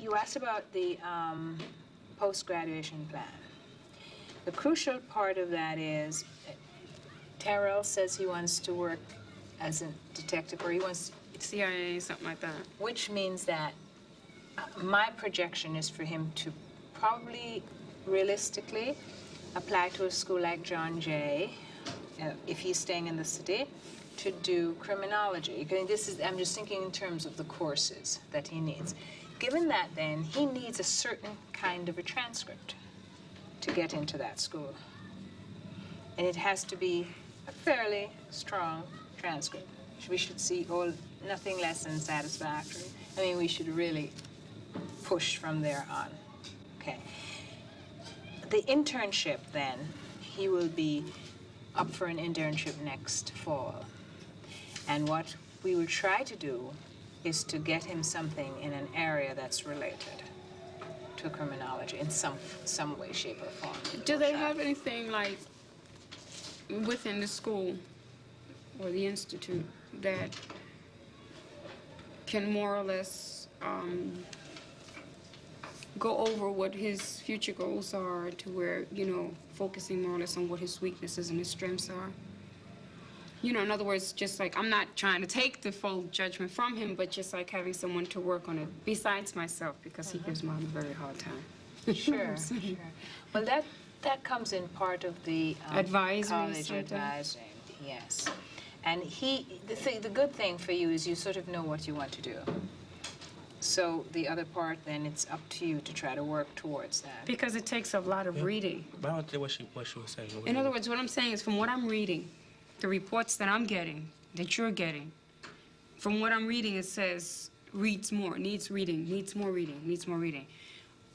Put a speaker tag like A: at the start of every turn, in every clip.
A: you asked about the post-graduation plan. The crucial part of that is Tyrell says he wants to work as a detective, or he wants,
B: CIA, something like that.
A: which means that my projection is for him to probably, realistically, apply to a school like John Jay, if he's staying in the city, to do criminology. Okay, I'm just thinking in terms of the courses that he needs. Given that, then, he needs a certain kind of a transcript to get into that school. And it has to be a fairly strong transcript. We should see nothing less than satisfactory. I mean, we should really push from there on. Okay. The internship, then, he will be up for an internship next fall. And what we will try to do is to get him something in an area that's related to criminology in some way, shape, or form.
B: Do they have anything like within the school or the institute that can more or less go over what his future goals are, to where, you know, focusing more or less on what his weaknesses and his strengths are? You know, in other words, just like, I'm not trying to take the full judgment from him, but just like having someone to work on it besides myself, because he gives Mom a very hard time.
A: Sure, sure. Well, that comes in part of the
B: advisory,
A: college advising, yes. And the good thing for you is you sort of know what you want to do. So the other part, then, it's up to you to try to work towards that.
B: Because it takes a lot of reading.
C: But I don't think what she was saying.
B: In other words, what I'm saying is, from what I'm reading, the reports that I'm getting, that you're getting, from what I'm reading, it says reads more, needs reading, needs more reading, needs more reading.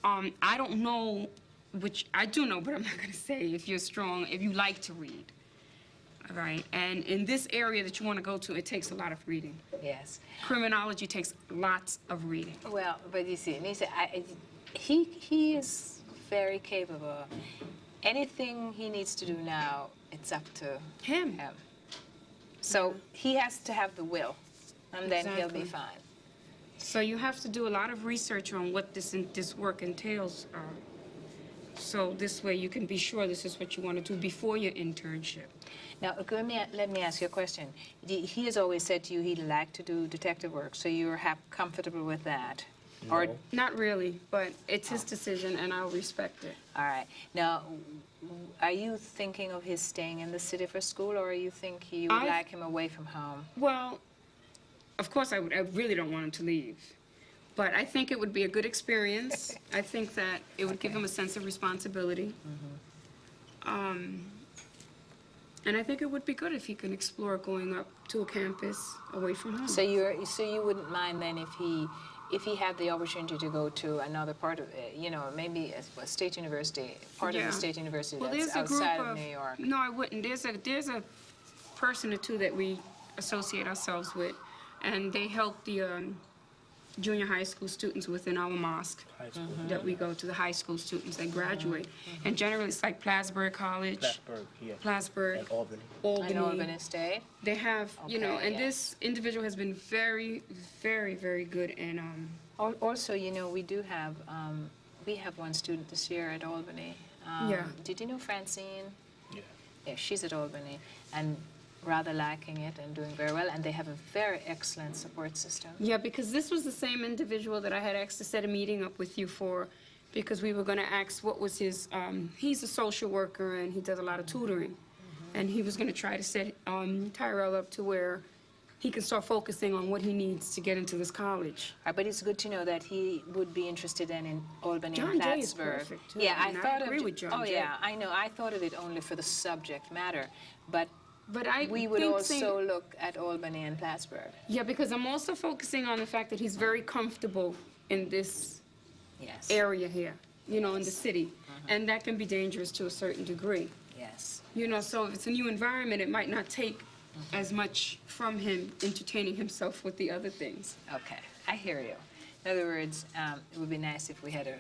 B: I don't know, which I do know, but I'm not going to say if you're strong, if you like to read. All right? And in this area that you want to go to, it takes a lot of reading.
A: Yes.
B: Criminology takes lots of reading.
A: Well, but you see, Nisa, he is very capable. Anything he needs to do now, it's up to
B: him.
A: So he has to have the will, and then he'll be fine.
B: So you have to do a lot of research on what this work entails. So this way you can be sure this is what you want to do before your internship.
A: Now, let me ask you a question. He has always said to you he'd like to do detective work, so you're comfortable with that?
C: No.
A: Or
B: not really, but it's his decision, and I'll respect it.
A: All right. Now, are you thinking of his staying in the city for school, or you think you would like him away from home?
B: Well, of course I would. I really don't want him to leave. But I think it would be a good experience. I think that it would give him a sense of responsibility. And I think it would be good if he can explore going up to a campus away from home.
A: So you wouldn't mind then if he had the opportunity to go to another part of it, you know, maybe a state university, part of the state university that's outside of New York?
B: No, I wouldn't. There's a person or two that we associate ourselves with, and they help the junior high school students within our mosque that we go to, the high school students that graduate. And generally it's like Plattsburgh College.
C: Plattsburgh, yeah.
B: Plattsburgh.
C: And Albany.
A: And Albany State?
B: They have, you know, and this individual has been very, very, very good in...
A: Also, you know, we have one student this year at Albany. Did you know Francine?
C: Yeah.
A: Yeah, she's at Albany. And rather liking it and doing very well, and they have a very excellent support system.
B: Yeah, because this was the same individual that I had asked to set a meeting up with you for, because we were going to ask what was his, he's a social worker and he does a lot of tutoring, and he was going to try to set Tyrell up to where he can start focusing on what he needs to get into this college.
A: But it's good to know that he would be interested in Albany
B: John
A: and
B: Jay is
A: Plattsburgh.
B: perfect, too.
A: Yeah,
B: And I agree with John Jay.
A: yeah, I know. I thought of it only for the subject matter, but we would
B: think
A: also look at Albany and Plattsburgh.
B: Yeah, because I'm also focusing on the fact that he's very comfortable in this area here, you know, in the city. And that can be dangerous to a certain degree.
A: Yes.
B: You know, so if it's a new environment, it might not take as much from him entertaining himself with the other things.
A: Okay, I hear you. In other words, it would be nice if we had a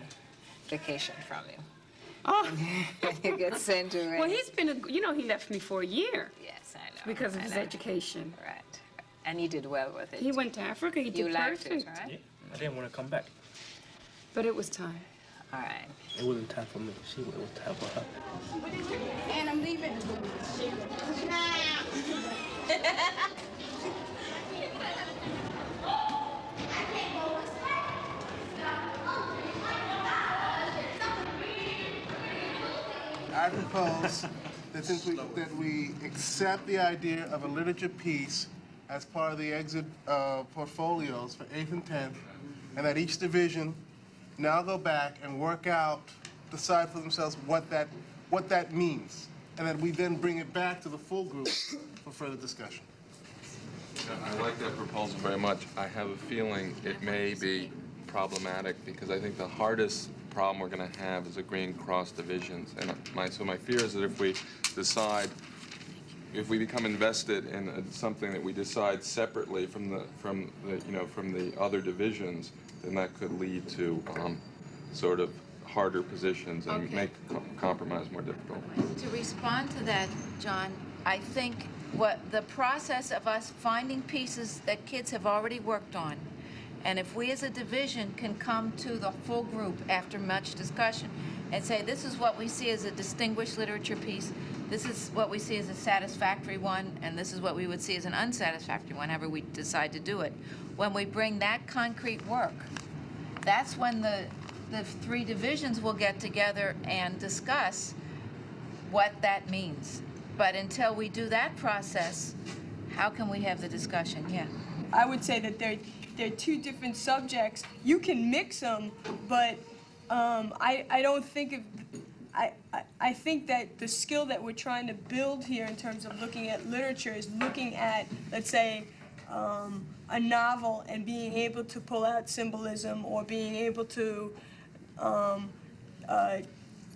A: vacation from you.
B: Oh.
A: You get sent away.
B: Well, he's been, you know, he left me for a year.
A: Yes, I know.
B: Because of his education.
A: Right. And he did well with it.
B: He went to Africa. He did
A: perfect.
B: perfect.
A: Right?
C: Yeah, I didn't want to come back.
B: But it was time.
A: All right.
C: It wasn't time for me. It was time for her.
B: And I'm leaving.
D: I propose that that we accept the idea of a literature piece as part of the exit portfolios for 8th and 10th, and that each division now go back and work out, decide for themselves what that means, and that we then bring it back to the full group for further discussion.
E: I like that proposal very much. I have a feeling it may be problematic because I think the hardest problem we're going to have is agreeing cross divisions. And my fear is that if we decide, if we become invested in something that we decide separately from the other divisions, then that could lead to sort of harder positions and
F: Okay.
E: make compromise more difficult.
F: To respond to that, John, I think what the process of us finding pieces that kids have already worked on, and if we as a division can come to the full group after much discussion and say, this is what we see as a distinguished literature piece, this is what we see as a satisfactory one, and this is what we would see as an unsatisfactory one, however we decide to do it. When we bring that concrete work, that's when the three divisions will get together and discuss what that means. But until we do that process, how can we have the discussion? Yeah.
G: I would say that they're two different subjects. You can mix them, but I don't think of. I think that the skill that we're trying to build here in terms of looking at literature is looking at, let's say, a novel and being able to pull out symbolism or being able to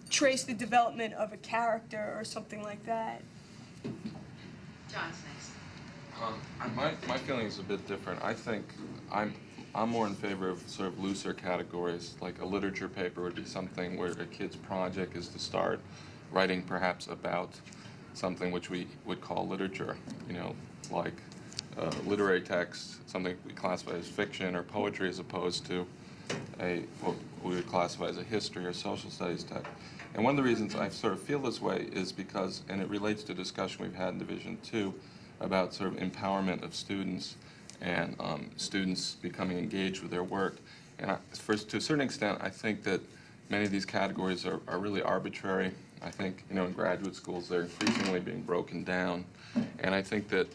G: trace the development of a character or something like that.
F: John's next.
E: My feeling is a bit different. I think I'm more in favor of sort of looser categories, like a literature paper would be something where a kid's project is to start writing perhaps about something which we would call literature, like literary text, something we classify as fiction or poetry as opposed to what we would classify as a history or social studies text. And one of the reasons I sort of feel this way is because, and it relates to a discussion we've had in Division 2 about sort of empowerment of students and students becoming engaged with their work. And to a certain extent, I think that many of these categories are really arbitrary. I think, in graduate schools, they're increasingly being broken down. And I think that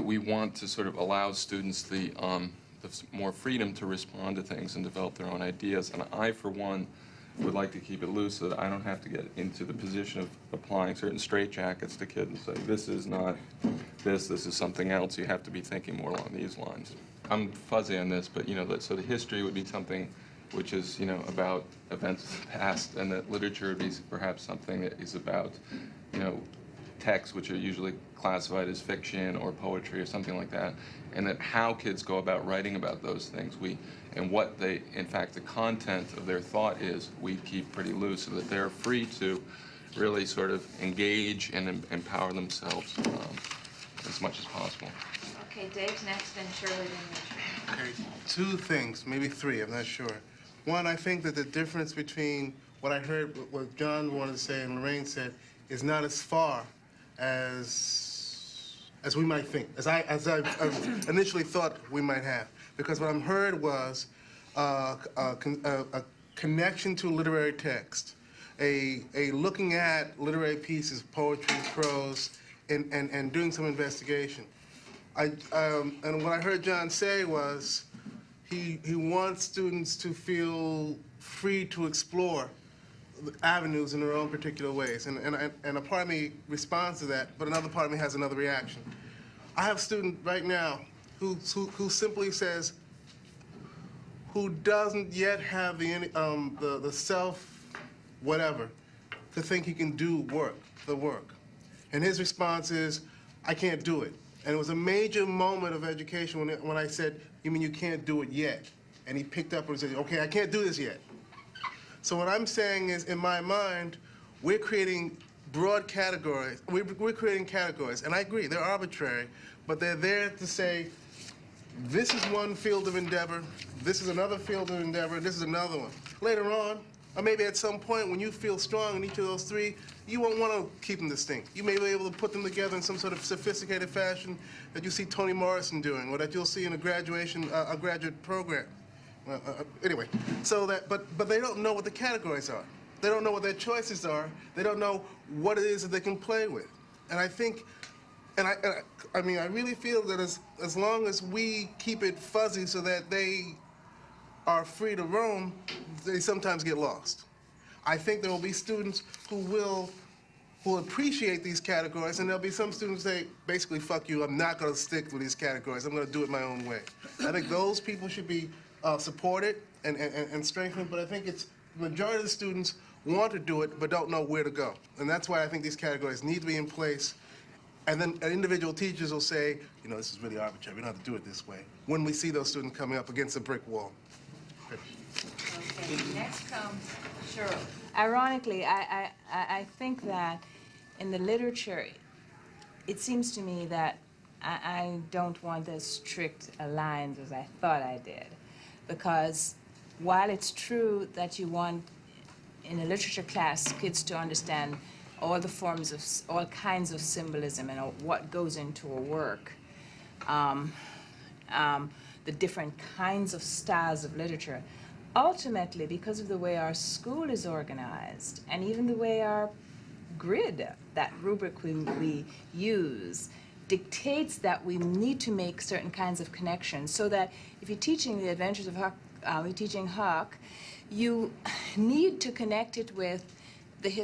E: we want to sort of allow students the more freedom to respond to things and develop their own ideas. And I, for one, would like to keep it loose so that I don't have to get into the position of applying certain straitjackets to kids and say, this is not this is something else. You have to be thinking more along these lines. I'm fuzzy on this, but so the history would be something which is about events of the past, and that literature would be perhaps something that is about texts which are usually classified as fiction or poetry or something like that, and that how kids go about writing about those things, and what they, in fact, the content of their thought is, we keep pretty loose so that they're free to really sort of engage and empower themselves as much as possible.
F: Okay, Dave's next, and Shirley, then Richard.
D: Okay, two things, maybe three, I'm not sure. One, I think that the difference between what I heard, what John wanted to say and Lorraine said, is not as far as we might think, as I initially thought we might have. Because what I heard was a connection to literary text, a looking at literary pieces, poetry, prose, and doing some investigation. And what I heard John say was he wants students to feel free to explore avenues in their own particular ways. And a part of me responds to that, but another part of me has another reaction. I have a student right now who simply says, who doesn't yet have the self whatever to think he can do the work. And his response is, I can't do it. And it was a major moment of education when I said, you mean you can't do it yet? And he picked up and said, okay, I can't do this yet. So what I'm saying is, in my mind, we're creating broad categories. We're creating categories, and I agree, they're arbitrary, but they're there to say, this is one field of endeavor, this is another field of endeavor, this is another one. Later on, or maybe at some point when you feel strong in each of those three, you won't want to keep them distinct. You may be able to put them together in some sort of sophisticated fashion that you see Toni Morrison doing, or that you'll see in a graduate program. Anyway, so that, but they don't know what the categories are. They don't know what their choices are. They don't know what it is that they can play with. And I think, I mean, I really feel that as long as we keep it fuzzy so that they are free to roam, they sometimes get lost. I think there will be students who will appreciate these categories, and there'll be some students that say, basically, fuck you, I'm not going to stick with these categories. I'm going to do it my own way. I think those people should be supported and strengthened, but I think it's the majority of the students want to do it but don't know where to go. And that's why I think these categories need to be in place. And then individual teachers will say, you know, this is really arbitrary. We don't have to do it this way. When we see those students coming up against a brick wall.
F: Okay, next comes Cheryl.
A: Ironically, I think that in the literature, it seems to me that I don't want as strict a lines as I thought I did. Because while it's true that you want, in a literature class, kids to understand all the forms of, all kinds of symbolism and what goes into a work, the different kinds of styles of literature, ultimately, because of the way our school is organized, and even the way our grid, that rubric we use, dictates that we need to make certain kinds of connections, so that if you're teaching The Adventures of Huck, you're teaching Huck, you need to connect it with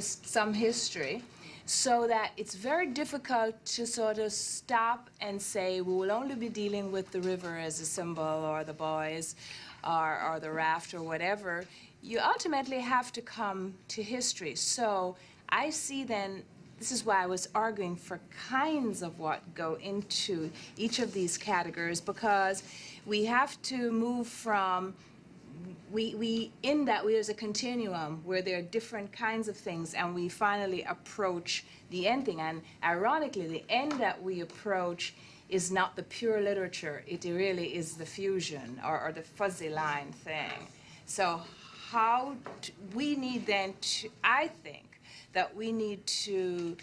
A: some history, so that it's very difficult to sort of stop and say, we will only be dealing with the river as a symbol, or the boys, or the raft, or whatever. You ultimately have to come to history. So I see then, this is why I was arguing for kinds of what go into each of these categories, because we have to move from, in that there's a continuum where there are different kinds of things, and we finally approach the end thing. And ironically, the end that we approach is not the pure literature, it really is the fusion, or the fuzzy line thing. So we need then to, I think, that we need to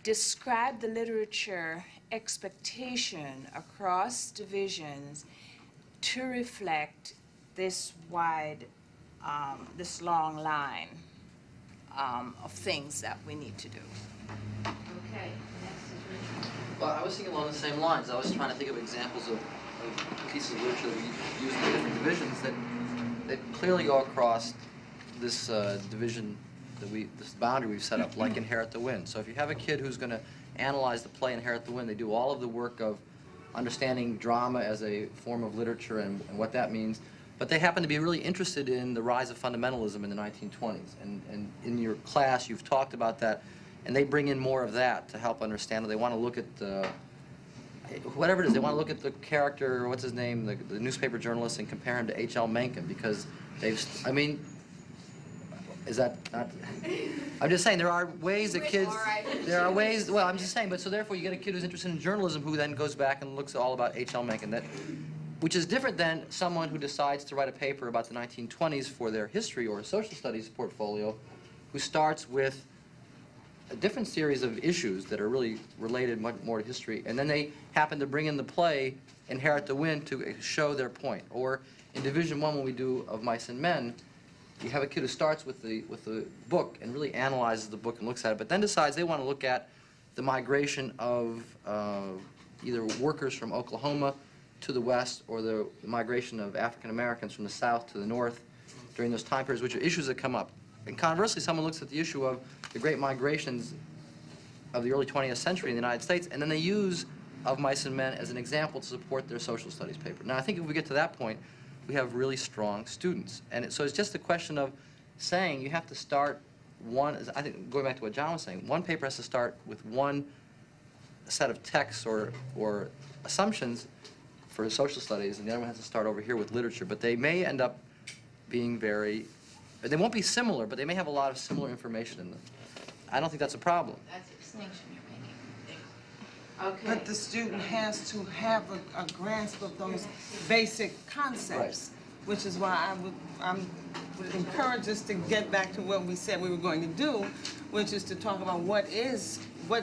A: describe the literature expectation across divisions to reflect this wide, this long line of things that we need to do.
F: Okay, next is Richard.
H: Well, I was thinking along the same lines. I was trying to think of examples of pieces of literature that we use in the different divisions that clearly go across this division, this boundary we've set up, like Inherit the Wind. So if you have a kid who's going to analyze the play Inherit the Wind, they do all of the work of understanding drama as a form of literature and what that means. But they happen to be really interested in the rise of fundamentalism in the 1920s. And in your class, you've talked about that. And they bring in more of that to help understand. They want to look at whatever it is. They want to look at the character, what's his name, the newspaper journalist, and compare him to H.L. Mencken, because I mean, is that not? I'm just saying there are ways that kids. There are ways. Well, I'm just saying. But so therefore, you get a kid who's interested in journalism who then goes back and looks all about H.L. Mencken. Which is different than someone who decides to write a paper about the 1920s for their history or social studies portfolio, who starts with a different series of issues that are really related much more to history, and then they happen to bring in the play Inherit the Wind to show their point. Or in Division 1, when we do Of Mice and Men, you have a kid who starts with the book and really analyzes the book and looks at it, but then decides they want to look at the migration of either workers from Oklahoma to the west, or the migration of African Americans from the south to the north during those time periods, which are issues that come up. And conversely, someone looks at the issue of the great migrations of the early 20th century in the United States, and then they use Of Mice and Men as an example to support their social studies paper. Now, I think if we get to that point, we have really strong students. And so it's just a question of saying you have to start one, I think going back to what John was saying, one paper has to start with one set of texts or assumptions for social studies, and the other one has to start over here with literature. But they may end up being they won't be similar, but they may have a lot of similar information in them. I don't think that's a problem.
F: That's a distinction you're making. Okay.
I: But the student has to have a grasp of those basic concepts, which is why I would encourage us to get back to what we said we were going to do, which is to talk about what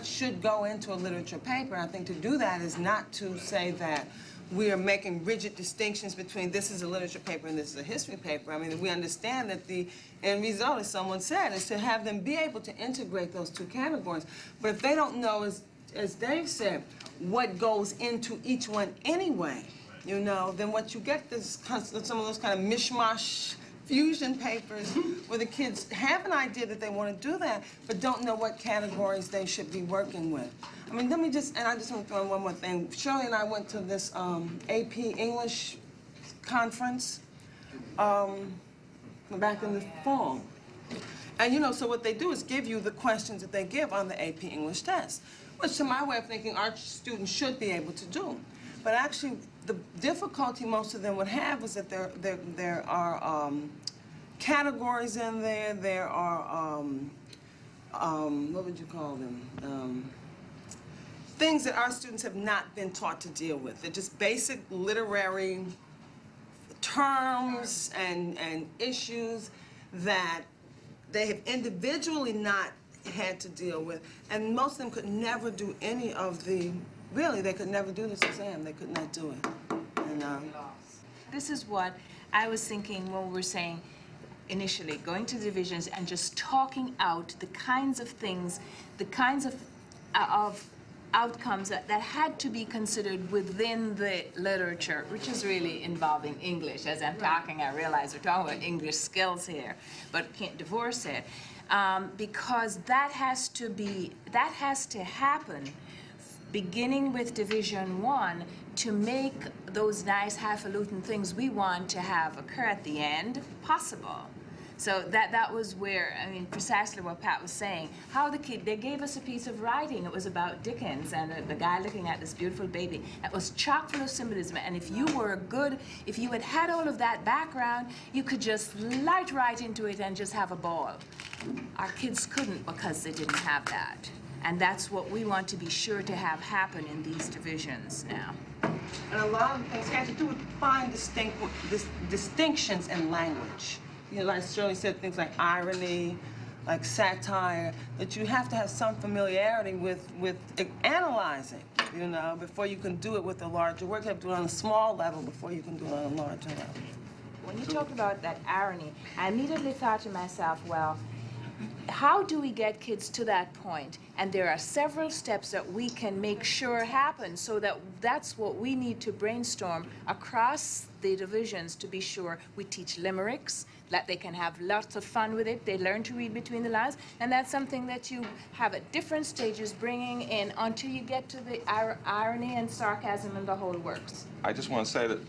I: should go into a literature paper. I think to do that is not to say that we are making rigid distinctions between this is a literature paper and this is a history paper. I mean, we understand that the end result, as someone said, is to have them be able to integrate those two categories. But if they don't know, as Dave said, what goes into each one anyway, you know, then what you get is some of those kind of mishmash fusion papers where the kids have an idea that they want to do that, but don't know what categories they should be working with. I mean, I just want to throw in one more thing. Shirley and I went to this AP English conference back in the fall. And, you know, so what they do is give you the questions that they give on the AP English test, which to my way of thinking, our students should be able to do. But actually, the difficulty most of them would have is that there are categories in there. There are, what would you call them? Things that our students have not been taught to deal with. They're just basic literary terms and issues that they have individually not had to deal with. And most of them could never do any of the, really, they could never do this exam. They could not do it. And,
A: This is what I was thinking when we were saying initially, going to divisions and just talking out the kinds of things, the kinds of outcomes that had to be considered within the literature, which is really involving English. As I'm talking, I realize we're talking about English skills here, but can't divorce it. Because that has to happen beginning with Division 1 to make those nice highfalutin things we want to have occur at the end possible. So that was where, I mean, precisely what Pat was saying. How the kid, they gave us a piece of writing. It was about Dickens and the guy looking at this beautiful baby. It was chock full of symbolism. And if you were if you had all of that background, you could just light right into it and just have a ball. Our kids couldn't because they didn't have that. And that's what we want to be sure to have happen in these divisions now.
I: And a lot of things have to do with fine distinctions in language. You know, like Shirley said, things like irony, like satire, that you have to have some familiarity with analyzing, you know, before you can do it with a larger work. You have to do it on a small level before you can do it on a larger level.
A: When you talked about that irony, I immediately thought to myself, well, how do we get kids to that point? And there are several steps that we can make sure happen, so that's what we need to brainstorm across the divisions to be sure we teach limericks, that they can have lots of fun with it, they learn to read between the lines, and that's something that you have at different stages bringing in until you get to the irony and sarcasm and the whole works.
E: I just want to say that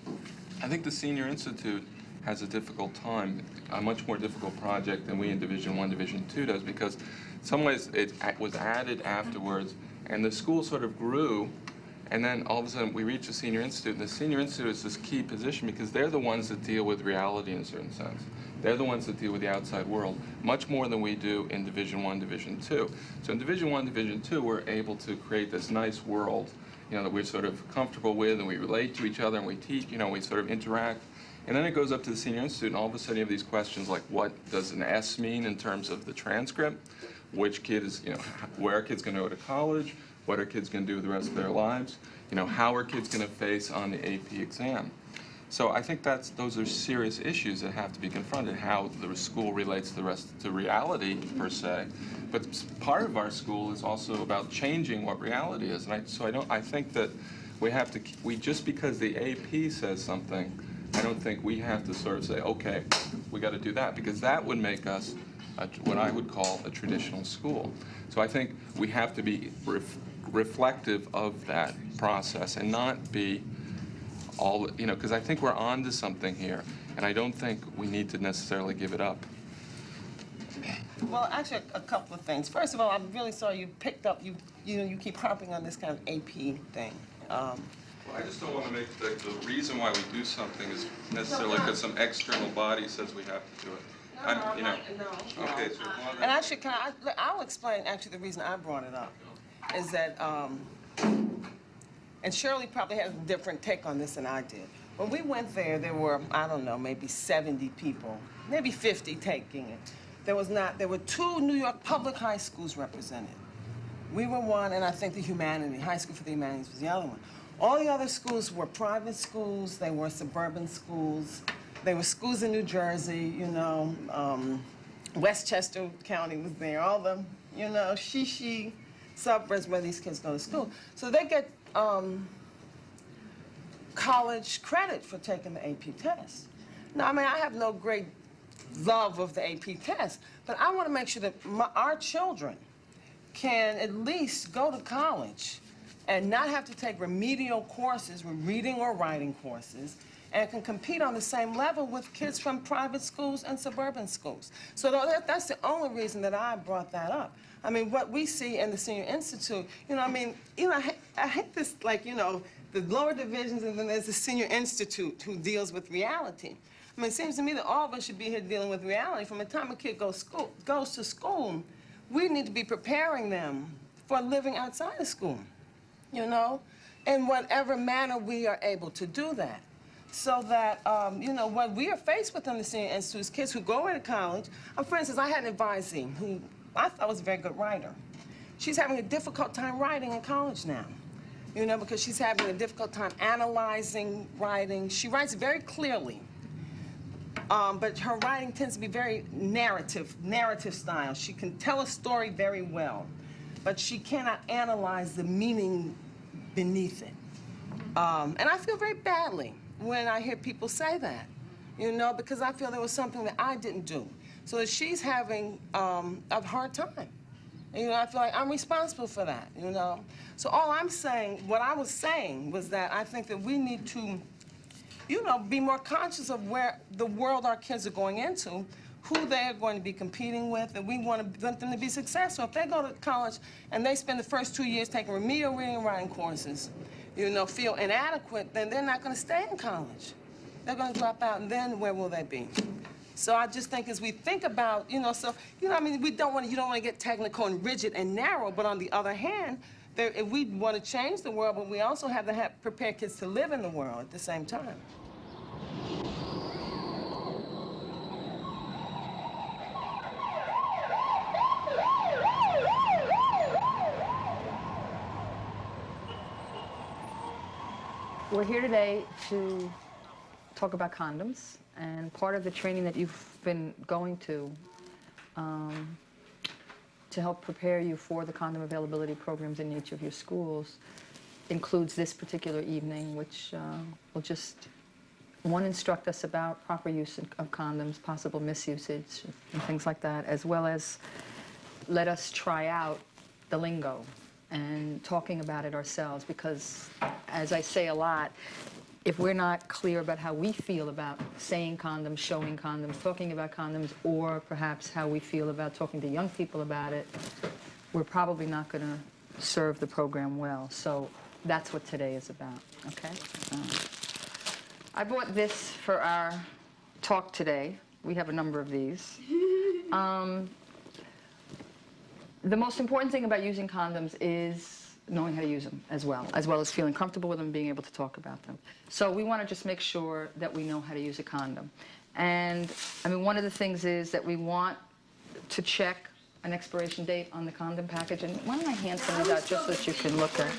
E: I think the Senior Institute has a difficult time, a much more difficult project than we in Division 1, Division 2 does, because in some ways it was added afterwards, and the school sort of grew, and then all of a sudden we reach the Senior Institute, and the Senior Institute is this key position because they're the ones that deal with reality in a certain sense. They're the ones that deal with the outside world, much more than we do in Division 1, Division 2. So in Division 1, Division 2, we're able to create this nice world, you know, that we're sort of comfortable with, and we relate to each other, and we teach, you know, we sort of interact. And then it goes up to the Senior Institute, and all of a sudden you have these questions like, what does an S mean in terms of the transcript? Which kid is, you know, where are kids going to go to college? What are kids going to do the rest of their lives? You know, how are kids going to face on the AP exam? So I think those are serious issues that have to be confronted, how the school relates to reality, per se. But part of our school is also about changing what reality is. And I think that we just because the AP says something, I don't think we have to sort of say, okay, we got to do that, because that would make us what I would call a traditional school. So I think we have to be reflective of that process and not be all, you know, because I think we're on to something here, and I don't think we need to necessarily give it up.
I: Well, actually, a couple of things. First of all, I'm really sorry you picked up, you keep harping on this kind of AP thing.
E: Well, I just don't want to make the reason why we do something is necessarily because some external body says we have to do it.
I: No.
E: Okay, so
I: And actually, I'll explain actually the reason I brought it up is that and Shirley probably has a different take on this than I did. When we went there, there were, I don't know, maybe 70 people, maybe 50 taking it. There were 2 New York public high schools represented. We were one, and I think the High School for the Humanities was the other one. All the other schools were private schools, they were suburban schools, they were schools in New Jersey, you know, Westchester County was there, all the, you know, shishi suburbs where these kids go to school. So they get college credit for taking the AP test. Now, I mean, I have no great love of the AP test, but I want to make sure that our children can at least go to college and not have to take remedial courses, reading or writing courses, and can compete on the same level with kids from private schools and suburban schools. So that's the only reason that I brought that up. I mean, what we see in the Senior Institute, you know, I mean, you know, I hate this, like, you know, the lower divisions, and then there's the Senior Institute who deals with reality. I mean, it seems to me that all of us should be here dealing with reality. From the time a kid goes to school, we need to be preparing them for living outside of school, you know, in whatever manner we are able to do that. So that, you know, what we are faced with in the Senior Institute is kids who go away to college. For instance, I had an advisee who I thought was a very good writer. She's having a difficult time writing in college now, you know, because she's having a difficult time analyzing writing. She writes very clearly, but her writing tends to be very narrative style. She can tell a story very well, but she cannot analyze the meaning beneath it. And I feel very badly when I hear people say that, you know, because I feel there was something that I didn't do. So that she's having a hard time. And, you know, I feel like I'm responsible for that, you know. So all I'm saying, what I was saying was that I think that we need to, you know, be more conscious of where the world our kids are going into, who they are going to be competing with, and we want them to be successful. If they go to college and they spend the first 2 years taking remedial reading and writing courses, you know, feel inadequate, then they're not going to stay in college. They're going to drop out, and then where will they be? So I just think as we think about, you know, so, you know, I mean, you don't want to get technical and rigid and narrow, but on the other hand, if we want to change the world, but we also have to prepare kids to live in the world at the same time.
J: We're here today to talk about condoms, and part of the training that you've been going to help prepare you for the condom availability programs in each of your schools includes this particular evening, which will just, one, instruct us about proper use of condoms, possible misusage, and things like that, as well as let us try out the lingo and talking about it ourselves, because, as I say a lot, if we're not clear about how we feel about saying condoms, showing condoms, talking about condoms, or perhaps how we feel about talking to young people about it, we're probably not going to serve the program well. So that's what today is about, okay? I bought this for our talk today. We have a number of these. The most important thing about using condoms is knowing how to use them as well as feeling comfortable with them and being able to talk about them. So we want to just make sure that we know how to use a condom. And, I mean, one of the things is that we want to check an expiration date on the condom package. And why don't I hand some of these out just so that you can look at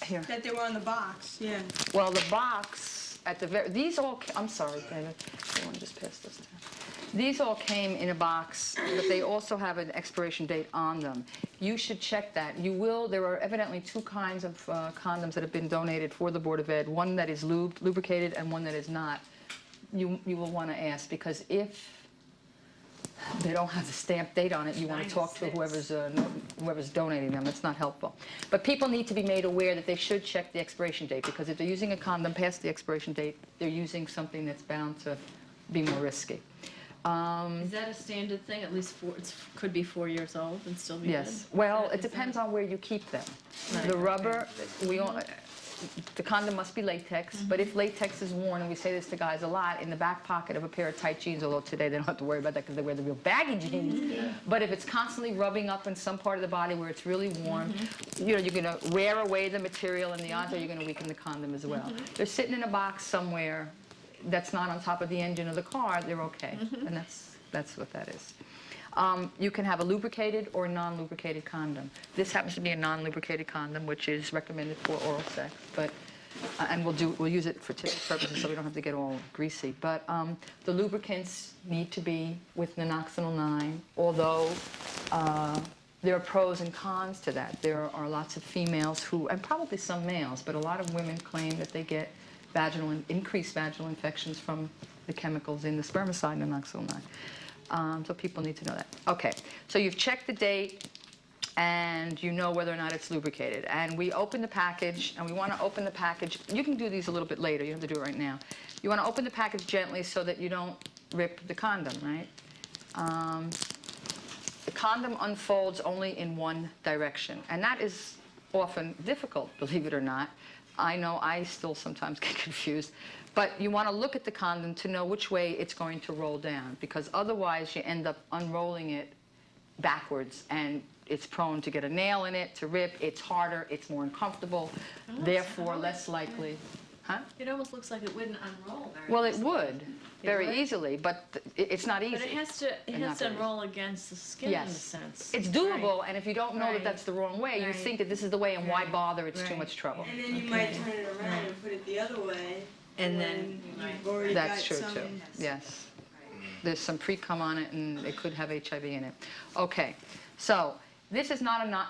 J: here.
G: That they were on the box, yeah.
J: Well, the box at the very, these all, I'm sorry, David, I want to just pass this down. These all came in a box, but they also have an expiration date on them. You should check that. You will, there are evidently 2 kinds of condoms that have been donated for the Board of Ed, one that is lubricated and one that is not. You will want to ask, because if they don't have the stamp date on it, you want to talk to whoever's donating them. It's not helpful. But people need to be made aware that they should check the expiration date, because if they're using a condom past the expiration date, they're using something that's bound to be more risky.
K: Is that a standard thing? At least it could be 4 years old and still be
J: yes. Good? Well, it depends on where you keep them. Right. The rubber, the condom must be latex, but if latex is worn, and we say this to guys a lot, in the back pocket of a pair of tight jeans, although today they don't have to worry about that because they wear the real baggy jeans, but if it's constantly rubbing up in some part of the body where it's really warm, you know, you're going to wear away the material, and the odds are you're going to weaken the condom as well. They're sitting in a box somewhere that's not on top of the engine of the car, they're okay, and that's what that is. You can have a lubricated or non-lubricated condom. This happens to be a non-lubricated condom, which is recommended for oral sex, but and we'll use it for today's purposes, so we don't have to get all greasy. But the lubricants need to be with Nonoxynol 9, although there are pros and cons to that. There are lots of females who, and probably some males, but a lot of women claim that they get increased vaginal infections from the chemicals in the spermicide Nonoxynol 9. So people need to know that. Okay, so you've checked the date, and you know whether or not it's lubricated. And we open the package, and we want to open the package. You can do these a little bit later. You don't have to do it right now. You want to open the package gently so that you don't rip the condom, right? The condom unfolds only in one direction, and that is often difficult, believe it or not. I know I still sometimes get confused. But you want to look at the condom to know which way it's going to roll down, because otherwise you end up unrolling it backwards, and it's prone to get a nail in it, to rip. It's harder, it's more uncomfortable, therefore less likely. Huh?
K: It almost looks like it wouldn't unroll very
J: Well, it
K: easily.
J: would very easily, but it's not easy.
K: But it has to unroll against the skin in a sense.
J: It's doable, and if you don't know that
K: Right.
J: that's the wrong way, you
K: Right.
J: think that this is the way, and why bother? It's too
K: Right.
J: much trouble.
G: And then you might turn it around and put it the other way.
K: And
G: when
K: then-
G: you've already
J: That's
G: got
J: true,
G: some.
J: too. Yes. There's some pre-cum on it, and it could have HIV in it. Okay, so this is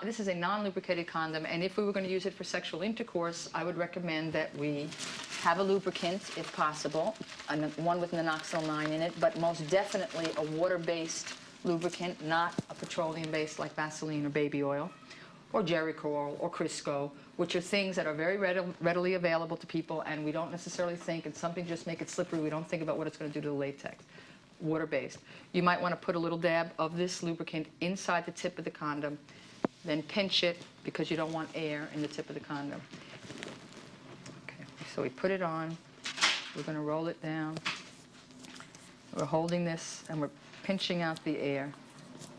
J: this is a non-lubricated condom, and if we were going to use it for sexual intercourse, I would recommend that we have a lubricant, if possible, one with Nonoxynol 9 in it, but most definitely a water-based lubricant, not a petroleum-based like Vaseline or baby oil, or Jerry Curl or Crisco, which are things that are very readily available to people, and we don't necessarily think, and some things just make it slippery, we don't think about what it's going to do to the latex. Water-based. You might want to put a little dab of this lubricant inside the tip of the condom, then pinch it, because you don't want air in the tip of the condom. Okay, so we put it on, we're going to roll it down, we're holding this, and we're pinching out the air,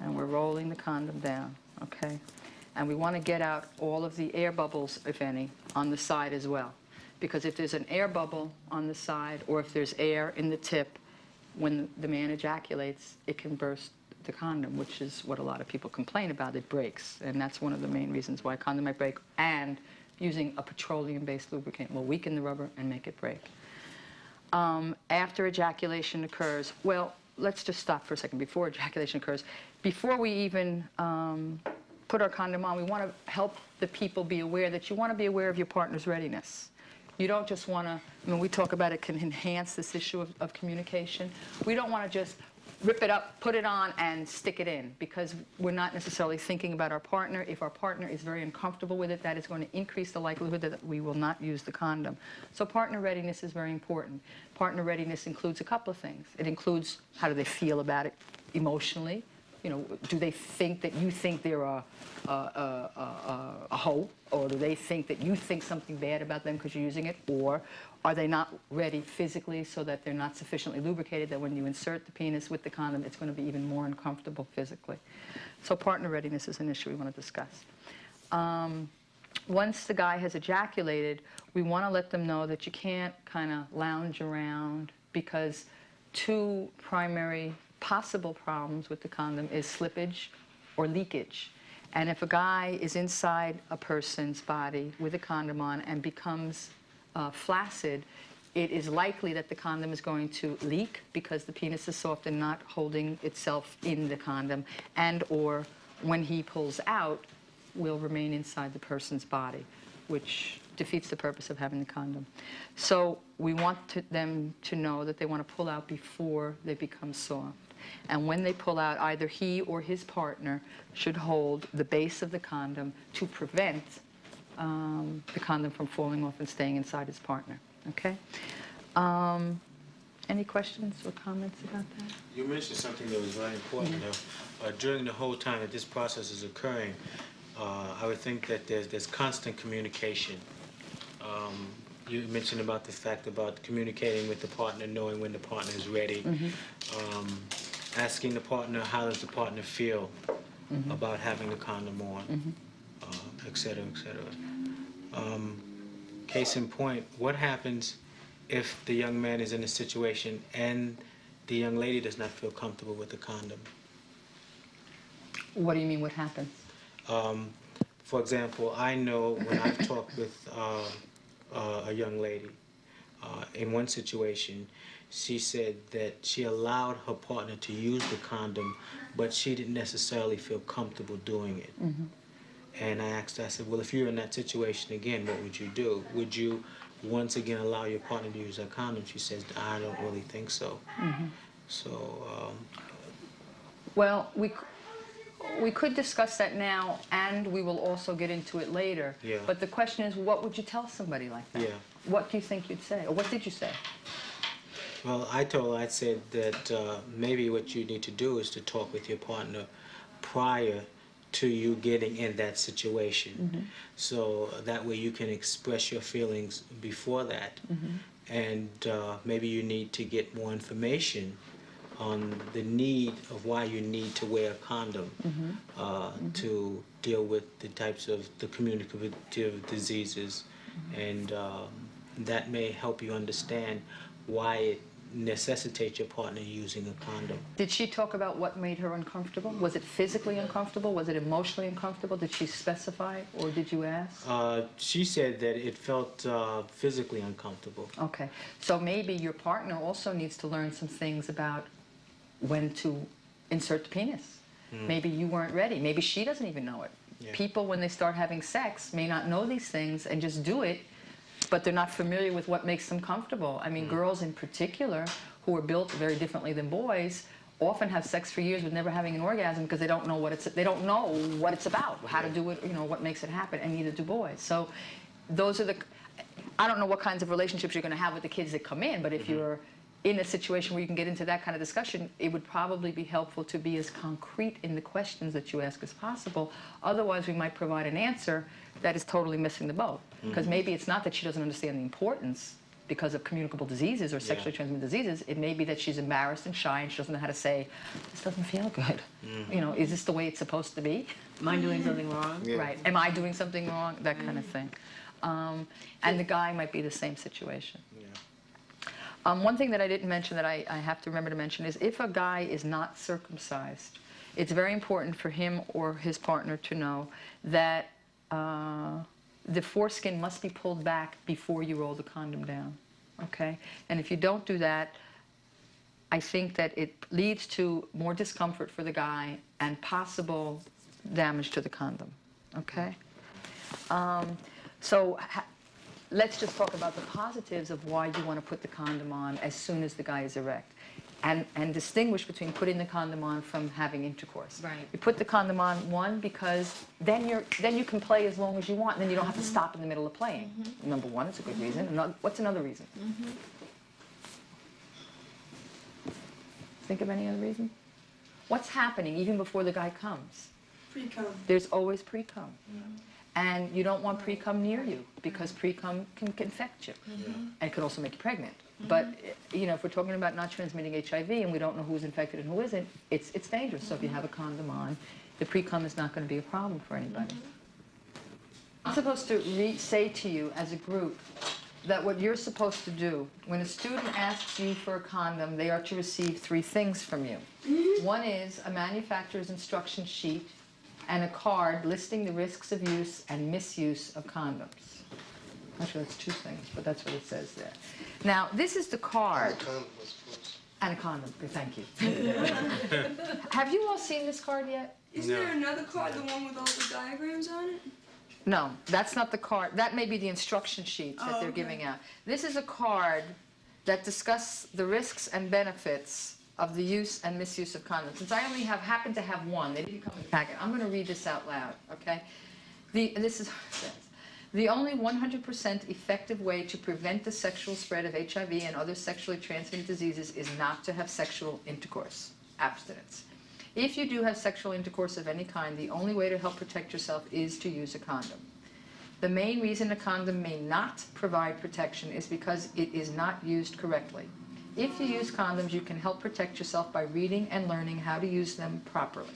J: and we're rolling the condom down, okay? And we want to get out all of the air bubbles, if any, on the side as well. Because if there's an air bubble on the side, or if there's air in the tip, when the man ejaculates, it can burst the condom, which is what a lot of people complain about. It breaks, and that's one of the main reasons why a condom might break. And using a petroleum-based lubricant will weaken the rubber and make it break. After ejaculation occurs, well, let's just stop for a second. Before ejaculation occurs, before we even put our condom on, we want to help the people be aware that you want to be aware of your partner's readiness. You don't just want to, when we talk about it can enhance this issue of communication, we don't want to just rip it up, put it on, and stick it in, because we're not necessarily thinking about our partner. If our partner is very uncomfortable with it, that is going to increase the likelihood that we will not use the condom. So partner readiness is very important. Partner readiness includes a couple of things. It includes how do they feel about it emotionally. You know, do they think that you think they're a hoe, or do they think that you think something bad about them because you're using it, or are they not ready physically so that they're not sufficiently lubricated that when you insert the penis with the condom, it's going to be even more uncomfortable physically. So partner readiness is an issue we want to discuss. Once the guy has ejaculated, we want to let them know that you can't kind of lounge around, because two primary possible problems with the condom is slippage or leakage. And if a guy is inside a person's body with a condom on and becomes flaccid, it is likely that the condom is going to leak because the penis is soft and not holding itself in the condom, and or when he pulls out, will remain inside the person's body, which defeats the purpose of having the condom. So we want them to know that they want to pull out before they become soft. And when they pull out, either he or his partner should hold the base of the condom to prevent the condom from falling off and staying inside his partner. Okay? Any questions or comments about that?
L: You mentioned something that was very important, though. During the whole time that this process is occurring, I would think that there's constant communication you mentioned about the fact about communicating with the partner, knowing when the partner is ready, asking the partner how does the partner feel about having the condom on, et cetera, et cetera. Case in point, what happens if the young man is in a situation and the young lady does not feel comfortable with the condom?
J: What do you mean, what happens?
L: For example, I know when I've talked with a young lady, in one situation, she said that she allowed her partner to use the condom, but she didn't necessarily feel comfortable doing it. And I asked her, I said, well, if you're in that situation again, what would you do? Would you once again allow your partner to use a condom? She says, I don't really think so. So,
J: Well, we could discuss that now, and we will also get into it later.
L: Yeah.
J: But the question is, what would you tell somebody like that?
L: Yeah.
J: What do you think you'd say, or what did you say?
L: well, I said that maybe what you need to do is to talk with your partner prior to you getting in that situation. So that way you can express your feelings before that. And maybe you need to get more information on the need of why you need to wear a condom to deal with the types of the communicative diseases. And that may help you understand why it necessitates your partner using a condom.
J: Did she talk about what made her uncomfortable? Was it physically uncomfortable? Was it emotionally uncomfortable? Did she specify, or did you ask?
L: She said that it felt physically uncomfortable.
J: Okay, so maybe your partner also needs to learn some things about when to insert the penis. Maybe you weren't ready. Maybe she doesn't even know it.
L: Yeah.
J: People, when they start having sex, may not know these things and just do it, but they're not familiar with what makes them comfortable. I mean, girls in particular, who are built very differently than boys, often have sex for years with never having an orgasm because they don't know what it's about, how to do it, you know, what makes it happen, and neither do boys. So those are the, I don't know what kinds of relationships you're going to have with the kids that come in, but if you're in a situation where you can get into that kind of discussion, it would probably be helpful to be as concrete in the questions that you ask as possible. Otherwise, we might provide an answer that is totally missing the boat. Because maybe it's not that she doesn't understand the importance because of communicable diseases or sexually transmitted diseases. It may be that she's embarrassed and shy and she doesn't know how to say, this doesn't feel good. You know, is this the way it's supposed to be?
K: Am I doing something wrong?
L: Yeah.
J: Right. Am I doing something wrong? That kind of thing. And the guy might be the same situation. One thing that I didn't mention that I have to remember to mention is if a guy is not circumcised, it's very important for him or his partner to know that the foreskin must be pulled back before you roll the condom down, okay? And if you don't do that, I think that it leads to more discomfort for the guy and possible damage to the condom, okay? Let's just talk about the positives of why you want to put the condom on as soon as the guy is erect. And distinguish between putting the condom on from having intercourse.
K: Right.
J: You put the condom on, one, because then you can play as long as you want, and then you don't have to stop in the middle of playing. Number one, it's a good reason. What's another reason? Think of any other reason? What's happening even before the guy comes?
G: Pre-cum.
J: There's always pre-cum. And you don't want pre-cum near you because pre-cum can infect you. And it could also make you pregnant. But, you know, if we're talking about not transmitting HIV and we don't know who's infected and who isn't, it's dangerous. So if you have a condom on, the pre-cum is not going to be a problem for anybody. I'm supposed to say to you as a group that what you're supposed to do, when a student asks you for a condom, they are to receive 3 things from you. One is a manufacturer's instruction sheet and a card listing the risks of use and misuse of condoms. Actually, that's 2 things, but that's what it says there. Now, this is the card. And a condom, thank you. Have you all seen this card yet?
G: Is there another card, the one with all the diagrams on it?
J: No, that's not the card. That may be the instruction sheets that they're giving out. This is a card that discusses the risks and benefits of the use and misuse of condoms. Since I only happen to have one, they didn't come in the packet, I'm going to read this out loud, okay? This is what it says. The only 100% effective way to prevent the sexual spread of HIV and other sexually transmitted diseases is not to have sexual intercourse, abstinence. If you do have sexual intercourse of any kind, the only way to help protect yourself is to use a condom. The main reason a condom may not provide protection is because it is not used correctly. If you use condoms, you can help protect yourself by reading and learning how to use them properly.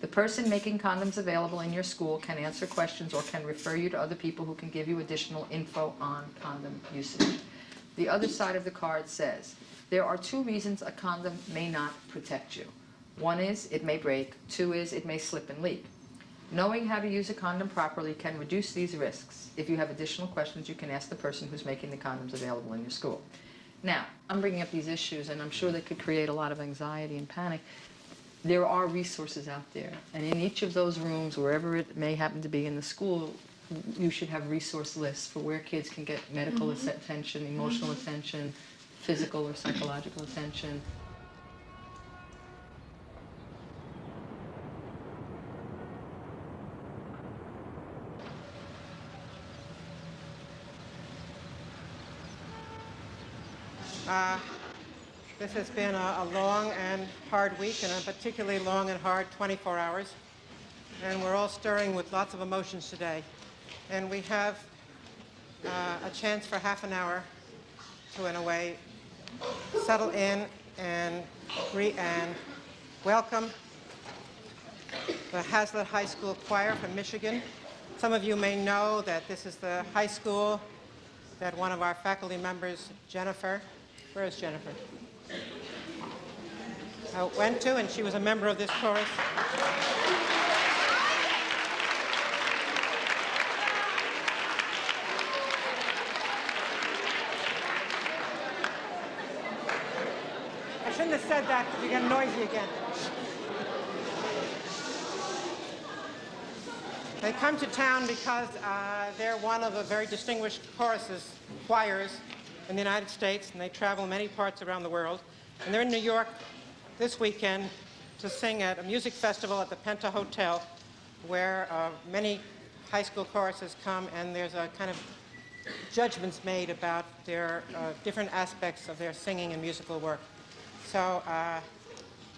J: The person making condoms available in your school can answer questions or can refer you to other people who can give you additional info on condom usage. The other side of the card says, there are 2 reasons a condom may not protect you. 1 is it may break, 2 is it may slip and leak. Knowing how to use a condom properly can reduce these risks. If you have additional questions, you can ask the person who's making the condoms available in your school. Now, I'm bringing up these issues, and I'm sure they could create a lot of anxiety and panic. There are resources out there, and in each of those rooms, wherever it may happen to be in the school, you should have resource lists for where kids can get medical attention, emotional attention, physical or psychological attention.
M: This has been a long and hard week, and a particularly long and hard 24 hours. And we're all stirring with lots of emotions today. And we have a chance for half an hour to, in a way, settle in and welcome the Hazlitt High School Choir from Michigan. Some of you may know that this is the high school that one of our faculty members, Jennifer, where is Jennifer? Went to, and she was a member of this chorus. I shouldn't have said that because you get noisy again. They come to town because they're one of the very distinguished choirs in the United States, and they travel many parts around the world. And they're in New York this weekend to sing at a music festival at the Penta Hotel, where many high school choruses come, and there's a kind of judgments made about their different aspects of their singing and musical work. So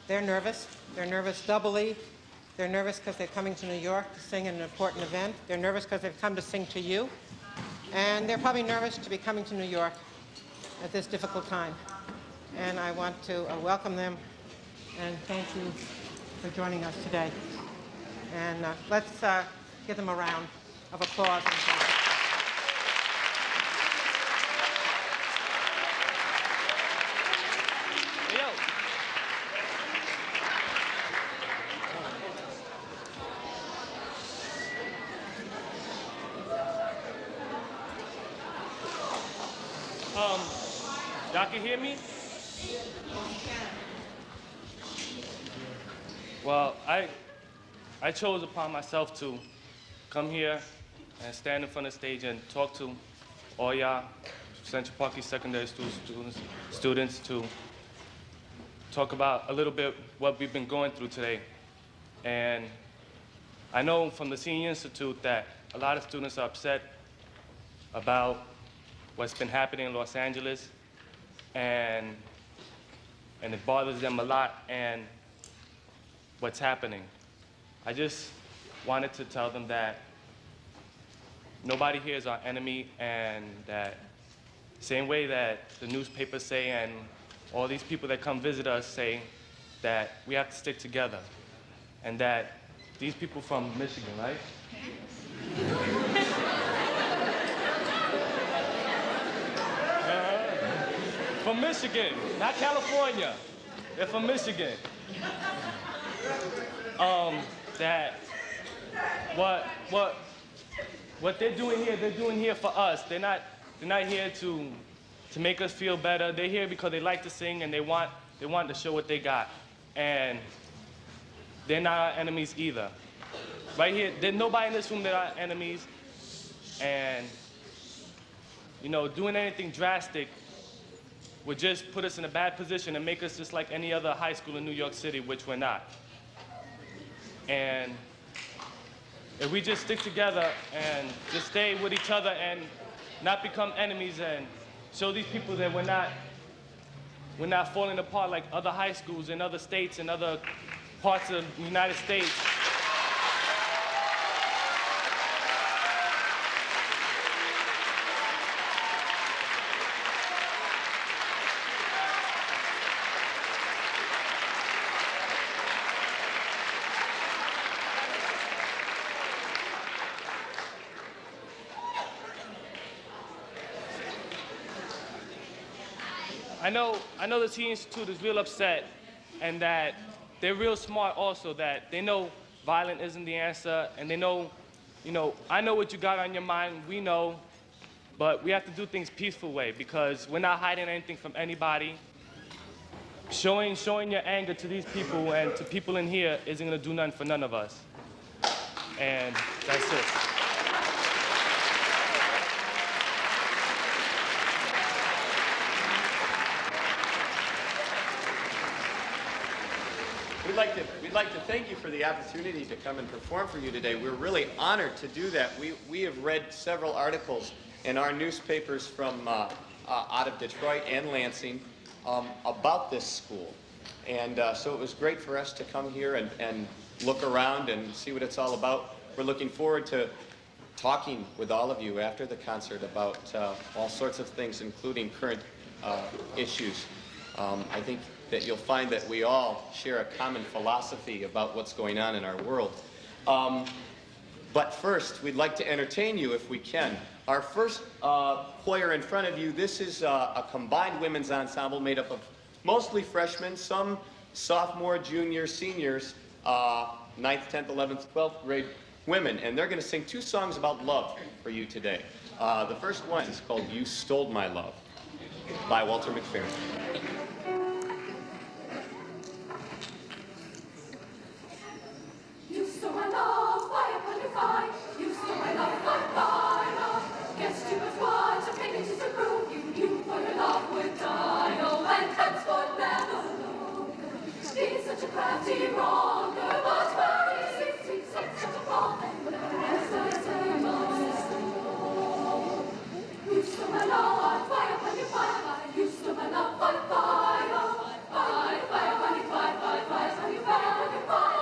M: they're nervous. They're nervous doubly. They're nervous because they're coming to New York to sing at an important event. They're nervous because they've come to sing to you. And they're probably nervous to be coming to New York at this difficult time. And I want to welcome them and thank you for joining us today. And let's give them a round of applause.
C: Y'all can hear me? Well, I chose upon myself to come here and stand in front of the stage and talk to all y'all Central Park East Secondary students to talk about a little bit what we've been going through today. And I know from the Senior Institute that a lot of students are upset about what's been happening in Los Angeles, and it bothers them a lot, and what's happening. I just wanted to tell them that nobody here is our enemy, and that same way that the newspapers say and all these people that come visit us say that we have to stick together, and that these people from Michigan, right? From Michigan, not California. They're from Michigan. That what they're doing here for us. They're not here to make us feel better. They're here because they like to sing and they want to show what they got. And they're not our enemies either. Right here, there's nobody in this room that are our enemies. And you know, doing anything drastic would just put us in a bad position and make us just like any other high school in New York City, which we're not. And if we just stick together and just stay with each other and not become enemies and show these people that we're not falling apart like other high schools in other states and other parts of the United States. I know the Tea Institute is real upset, and that they're real smart also, that they know violent isn't the answer, and they know, I know what you got on your mind, we know, but we have to do things peaceful way, because we're not hiding anything from anybody. Showing your anger to these people and to people in here isn't gonna do nothing for none of us. And that's it.
N: We'd like to thank you for the opportunity to come and perform for you today. We're really honored to do that. We have read several articles in our newspapers from out of Detroit and Lansing about this school. And so it was great for us to come here and look around and see what it's all about. We're looking forward to talking with all of you after the concert about all sorts of things, including current issues. I think that you'll find that we all share a common philosophy about what's going on in our world. But first, we'd like to entertain you if we can. Our first choir in front of you, this is a combined women's ensemble made up of mostly freshmen, some sophomore, junior, seniors, 9th, 10th, 11th, 12th grade women. And they're going to sing 2 songs about love for you today. The first one is called You Stole My Love by Walter McFerrin.
O: You stole my love, fire upon your fire. You stole my love, fire. Guess too much what your paintings to prove. You for your love would die. Oh, and henceforth never longer be such a crafty wronger. But where is it such a fall? You stole my love, fire upon your fire. You stole my love, fire. Fire, fire upon your fire, fire, fire upon your fire, upon your fire.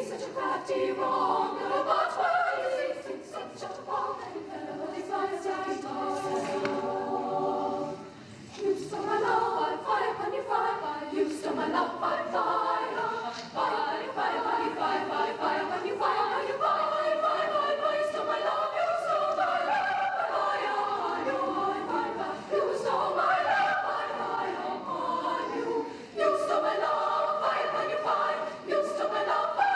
O: Such a crafty wronger, but why is it such a fall? You stole my love, fire upon your fire. You stole my love, fire. Fire, fire upon your fire, fire, fire upon your fire, upon your fire, fire, fire, fire. You stole my love, you stole my love, fire upon you, fire. You stole my love, fire upon you. You stole my love, fire upon your fire. You stole my love, fire.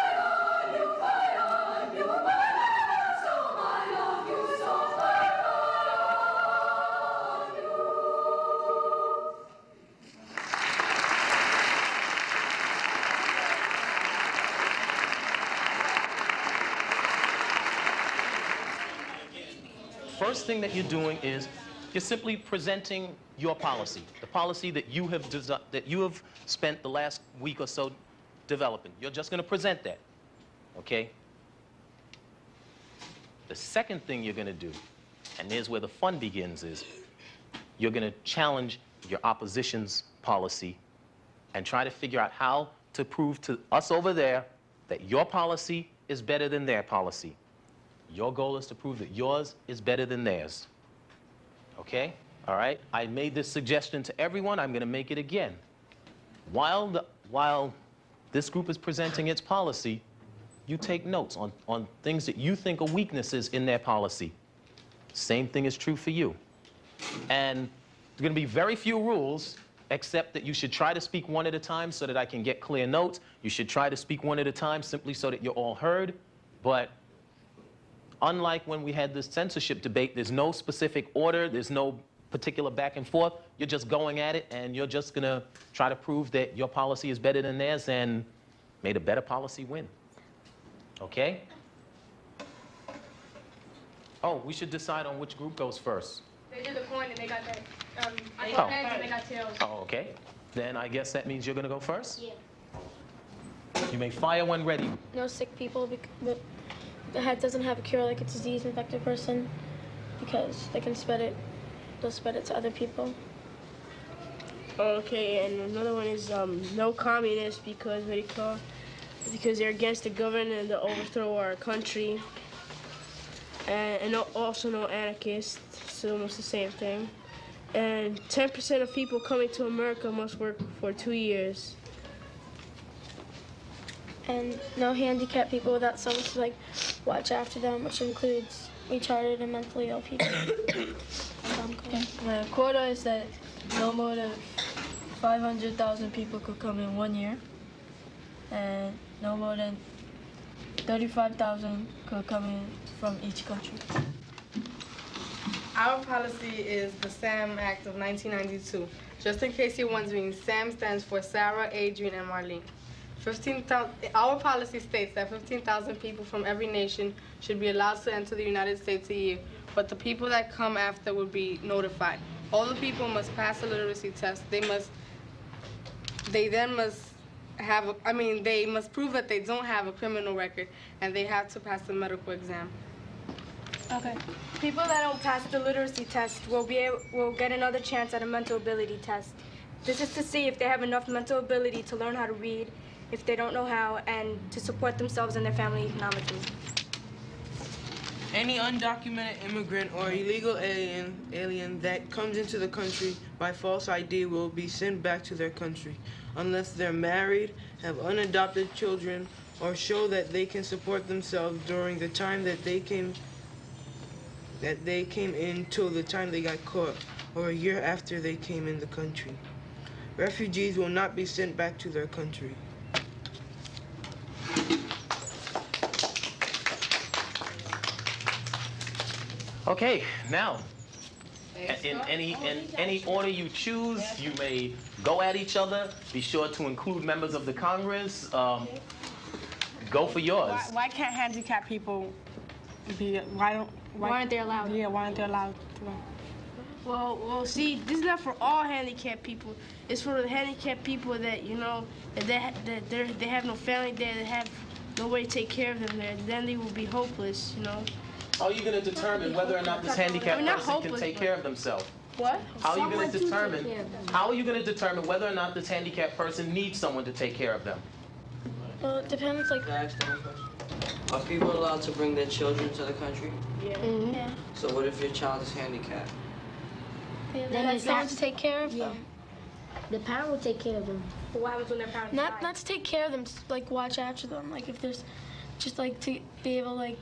P: First thing that you're doing is you're simply presenting your policy, the policy that you have spent the last week or so developing. You're just going to present that, okay? The second thing you're going to do, and here's where the fun begins, is you're going to challenge your opposition's policy and try to figure out how to prove to us over there that your policy is better than their policy. Your goal is to prove that yours is better than theirs. Okay? All right? I made this suggestion to everyone. I'm going to make it again. While this group is presenting its policy, you take notes on things that you think are weaknesses in their policy. Same thing is true for you. And there's going to be very few rules, except that you should try to speak one at a time so that I can get clear notes. You should try to speak one at a time simply so that you're all heard. But unlike when we had this censorship debate, there's no specific order, there's no particular back and forth. You're just going at it, and you're just going to try to prove that your policy is better than theirs, and may the better policy win. Okay? Oh, we should decide on which group goes first.
Q: They did a coin and they got that. I got heads and they got tails.
P: Oh, okay. Then I guess that means you're going to go first?
Q: Yeah.
P: You may fire when ready.
Q: No sick people. The head doesn't have a cure like a disease-infected person because they can spread it. They'll spread it to other people.
R: Okay, and another one is no communists because they're against the government and to overthrow our country. and also no anarchists, so almost the same thing. And 10% of people coming to America must work for 2 years.
Q: And no handicapped people without someone to like watch after them, which includes retarded and mentally ill people.
S: The quota is that no more than 500,000 people could come in 1 year, and no more than 35,000 could come in from each country.
T: Our policy is the SAM Act of 1992. Just in case you're wondering, SAM stands for Sarah, Adrian, and Marlene. Our policy states that 15,000 people from every nation should be allowed to enter the United States a year, but the people that come after will be notified. All the people must pass a literacy test. They must prove that they don't have a criminal record, and they have to pass the medical exam.
Q: Okay. People that don't pass the literacy test will get another chance at a mental ability test. This is to see if they have enough mental ability to learn how to read, if they don't know how, and to support themselves and their family economically.
T: Any undocumented immigrant or illegal alien that comes into the country by false ID will be sent back to their country unless they're married, have unadopted children, or show that they can support themselves during the time that they came in till the time they got caught, or a year after they came in the country. Refugees will not be sent back to their country.
P: Okay, now, in any order you choose, you may go at each other. Be sure to include members of the Congress. Go for yours.
T: Why can't handicapped people be? Why
Q: aren't they allowed?
T: Yeah, why aren't they allowed to?
R: Well, see, this is not for all handicapped people. It's for the handicapped people that, you know, that they have no family there, they have no way to take care of them there. Then they will be hopeless, you know.
P: How are you going to determine whether or not this handicapped person can take care of themselves?
R: What?
P: How are you going to determine? How are you going to determine whether or not this handicapped person needs someone to take care of them?
Q: Well, it depends, like...
U: Can I ask them a question? Are people allowed to bring their children to the country?
Q: Yeah.
R: Mm-hmm.
U: So what if your child is handicapped?
Q: They have someone to take care of them.
S: The parent will take care of them.
Q: But what happens when their parents die? Not to take care of them, just, like, watch after them. Like, if there's... Just, like, to be able, like...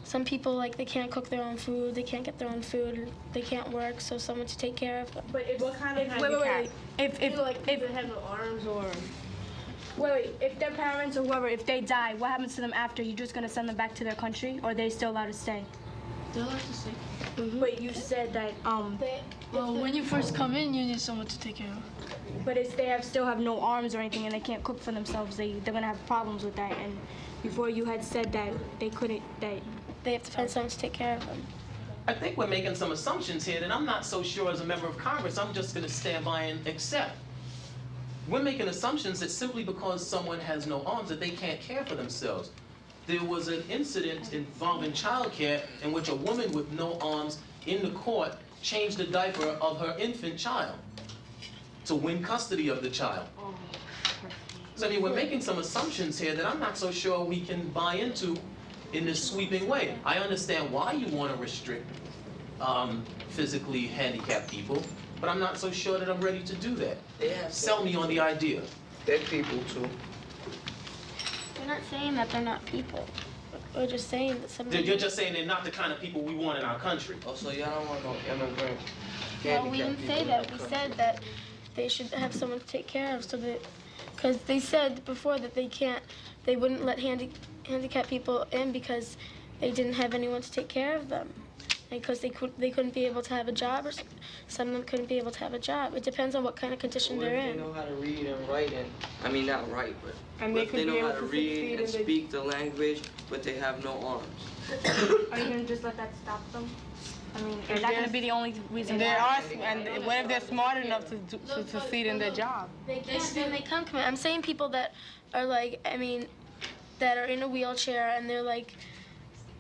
Q: Some people, like, they can't cook their own food, they can't get their own food, they can't work, so someone to take care of them.
R: But what kind of
Q: handicap?
R: If they have no arms or...
Q: Wait, if their parents or whoever, if they die, what happens to them after? You're just going to send them back to their country, or are they still allowed to stay?
S: They're allowed to stay.
Q: But you said that,
S: Well, when you first come in, you need someone to take care of.
Q: But if they still have no arms or anything and they can't cook for themselves, they're going to have problems with that. And before you had said that they couldn't, they have to find someone to take care of them.
P: I think we're making some assumptions here that I'm not so sure as a member of Congress I'm just going to stand by and accept. We're making assumptions that simply because someone has no arms that they can't care for themselves. There was an incident involving childcare in which a woman with no arms in the court changed the diaper of her infant child to win custody of the child. So I mean, we're making some assumptions here that I'm not so sure we can buy into in this sweeping way. I understand why you want to restrict physically handicapped people, but I'm not so sure that I'm ready to do that. Sell me on the idea.
U: Dead people too.
Q: We're not saying that they're not people. We're just saying that some...
P: You're just saying they're not the kind of people we want in our country.
U: Oh, so y'all don't want no immigrant
Q: No, we didn't say that. We said that they should have someone to take care of, so that... Because they said before that they wouldn't let handicapped people in because they didn't have anyone to take care of them. Because they couldn't be able to have a job, or some of them couldn't be able to have a job. It depends on what kind of condition they're in.
U: They know how to read and write, and I mean not write, but
Q: they
U: if they know how to read and speak the language, but they have no arms.
Q: Are you gonna just let that stop them? I mean, is that gonna be the only reason?
T: And what if they're smart enough to succeed in their job?
Q: They can come in. I'm saying people that are like, that are in a wheelchair and they're like,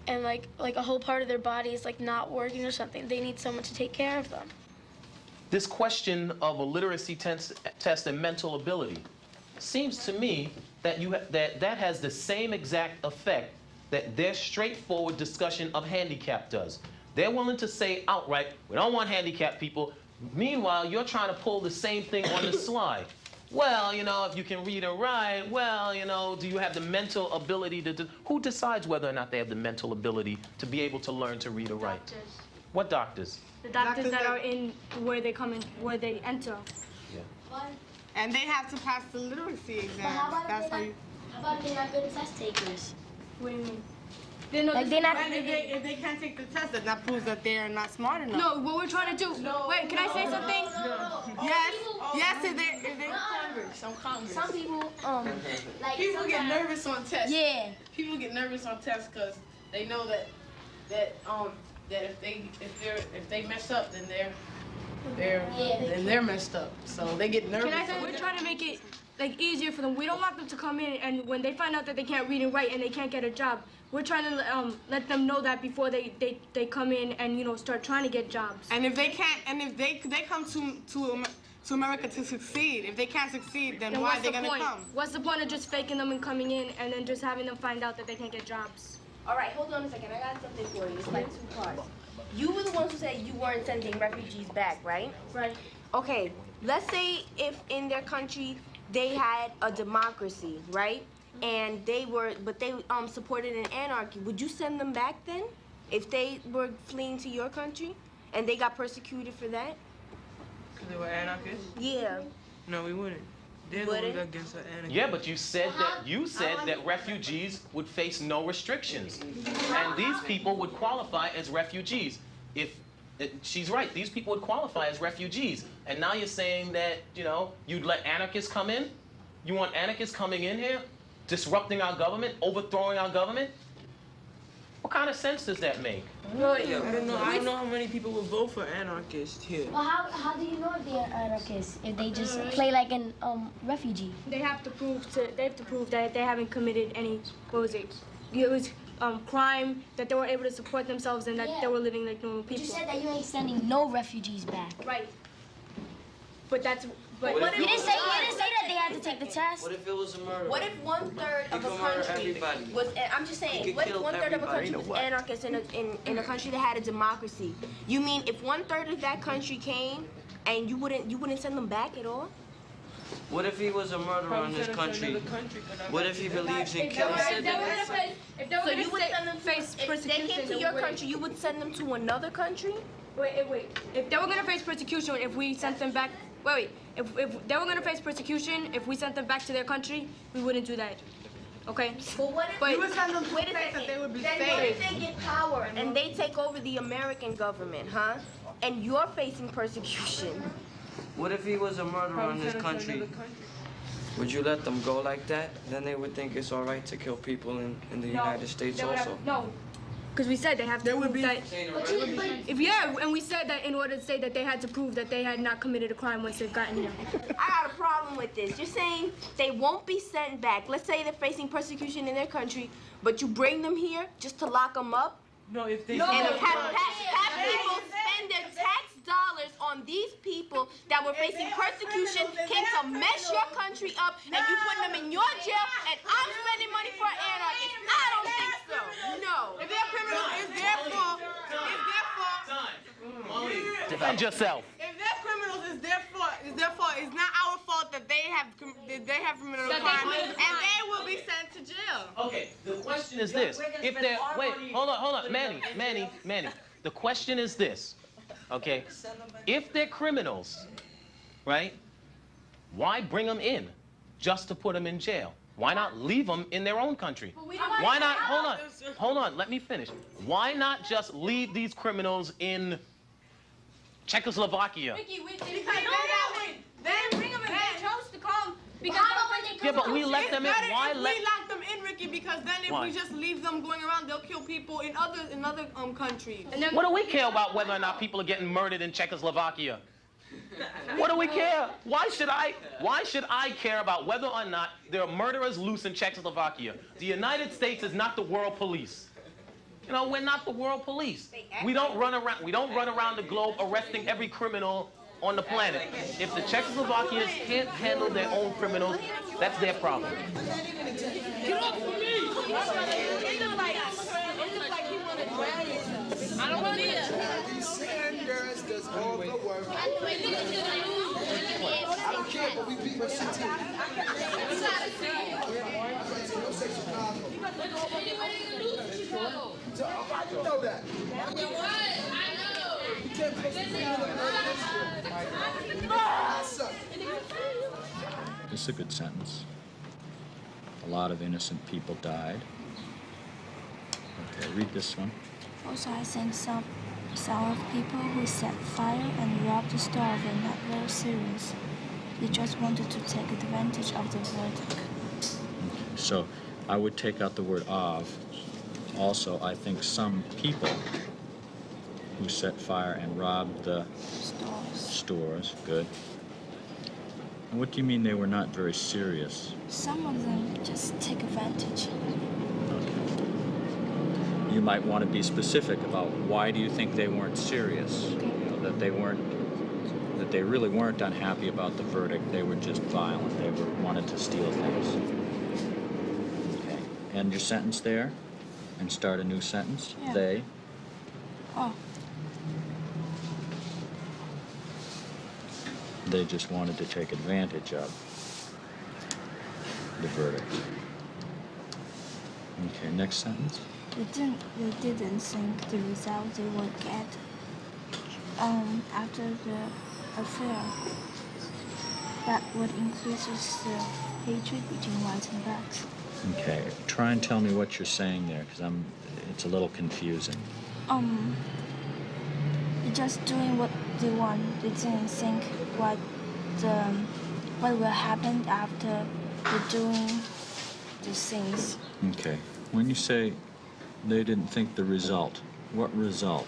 Q: and like a whole part of their body is like not working or something. They need someone to take care of them.
P: This question of a literacy test and mental ability seems to me that that has the same exact effect that their straightforward discussion of handicap does. They're willing to say outright, we don't want handicapped people. Meanwhile, you're trying to pull the same thing on the slide. Well, you know, if you can read and write, well, you know, do you have the mental ability to do... Who decides whether or not they have the mental ability to be able to learn to read or write?
R: Doctors.
P: What doctors?
R: The doctors that are in where they come in, where they enter.
P: Yeah.
T: And they have to pass the literacy exam. That's how you...
Q: How about they're not good test takers?
R: What do you mean?
Q: Like they're not.
T: And if they can't take the test, then that proves that they're not smart enough.
R: No, what we're trying to do. Wait, can I say something?
T: Yes, if they Congress.
Q: Some people, like
T: People get nervous on tests.
Q: Yeah.
T: People get nervous on tests because they know that if they mess up, then they're messed up. So they get nervous.
R: Can I say we're trying to make it like easier for them. We don't want them to come in and when they find out that they can't read and write and they can't get a job, we're trying to let them know that before they come in and, you know, start trying to get jobs.
T: And if they can't, and if they come to America to succeed, if they can't succeed, then why are they gonna come?
R: What's the point of just faking them and coming in and then just having them find out that they can't get jobs?
B: All right, hold on a second. I got something for you. It's like two parts. You were the ones who said you weren't sending refugees back, right?
R: Right.
B: Okay, let's say if in their country they had a democracy, right? And they supported an anarchy. Would you send them back then? If they were fleeing to your country and they got persecuted for that?
U: Because they were anarchists?
B: Yeah.
U: No, we wouldn't. They're the ones against the anarchists.
P: Yeah, but you said that refugees would face no restrictions, and these people would qualify as refugees. She's right, these people would qualify as refugees, and now you're saying that, you know, you'd let anarchists come in? You want anarchists coming in here, disrupting our government, overthrowing our government? What kind of sense does that make?
U: I don't know how many people would vote for anarchists here.
Q: Well, how do you know if they're anarchists? If they just play like an refugee?
R: They have to prove that they haven't committed any, what was it? It was crime, that they were able to support themselves and that they were living like normal people.
Q: But you said that you ain't sending no refugees back.
R: Right. But that's...
Q: But you didn't say that they had to take the test.
U: What if it was a murder?
B: What if 1/3 of a country was? I'm just saying. What if 1/3 of a country was anarchist in a country that had a democracy? You mean if 1/3 of that country came, and you wouldn't send them back at all?
U: What if he was a murderer in his country? What if he believes in killing citizens?
R: If they were
B: So you would send them
R: face
B: if
R: persecution,
B: they came to your country, you would send them to another country?
R: Wait. If they were gonna face persecution, if we sent them back, if they were gonna face persecution, if we sent them back to their country, we wouldn't do that. Okay?
B: But what if
T: you would send them to
B: wait a
T: place that
B: second.
T: they would be
B: Then
T: safe?
B: what if they get power and they take over the American government, huh? And you're facing persecution.
U: What if he was a murderer in his country? Would you let them go like that? Then they would think it's all right to kill people in the United States also.
R: No. Because we said they have to prove that. And we said that in order to say that they had to prove that they had not committed a crime once they've gotten here.
B: I got a problem with this. You're saying they won't be sent back. Let's say they're facing persecution in their country, but you bring them here just to lock them up?
U: No, if they...
B: And have people spend their tax dollars on these people that were facing persecution, came to mess your country up, and you put them in your jail, and I'm spending money for anarchists. I don't think so. No.
T: If they're criminals, it's their fault.
P: Defend yourself.
T: If they're criminals, it's their fault. It's their fault. It's not our fault that they have criminal crime, and they will be sent to jail.
P: Okay, the question is this. If they're, wait, hold on, Manny. The question is this, okay? If they're criminals, right, why bring them in just to put them in jail? Why not leave them in their own country? Why not, hold on, let me finish. Why not just leave these criminals in Czechoslovakia?
R: They bring them in. They chose to come.
P: Yeah, but we let them in. Why
T: We lock them in, Ricky, because then if we just leave them going around, they'll kill people in other countries.
P: What do we care about whether or not people are getting murdered in Czechoslovakia? What do we care? Why should I care about whether or not there are murderers loose in Czechoslovakia? The United States is not the world police. You know, we're not the world police. We don't run around the globe arresting every criminal on the planet. If the Czechoslovakians can't handle their own criminals, that's their problem.
R: Get off of me!
O: don't care, but we beat Mercy too. How you know that?
D: This is a good sentence. A lot of innocent people died. Okay, read this one.
Q: Also, I think some of people who set fire and robbed the store were not very serious. They just wanted to take advantage of the verdict.
D: So I would take out the word of. Also, I think some people who set fire and robbed the stores. Good. And what do you mean they were not very serious?
Q: Some of them just take advantage.
D: You might want to be specific about why do you think they weren't serious? You know, that they really weren't unhappy about the verdict. They were just violent. They wanted to steal things. Okay. End your sentence there and start a new sentence.
Q: Yeah.
D: They.
Q: Oh.
D: They just wanted to take advantage of the verdict. Okay, next sentence.
Q: They didn't think the result they would get after the affair that would increase the hatred between whites and blacks.
D: Okay, try and tell me what you're saying there, because it's a little confusing.
Q: They're just doing what they want. They didn't think what will happen after they're doing the things.
D: Okay, when you say they didn't think the result, what result?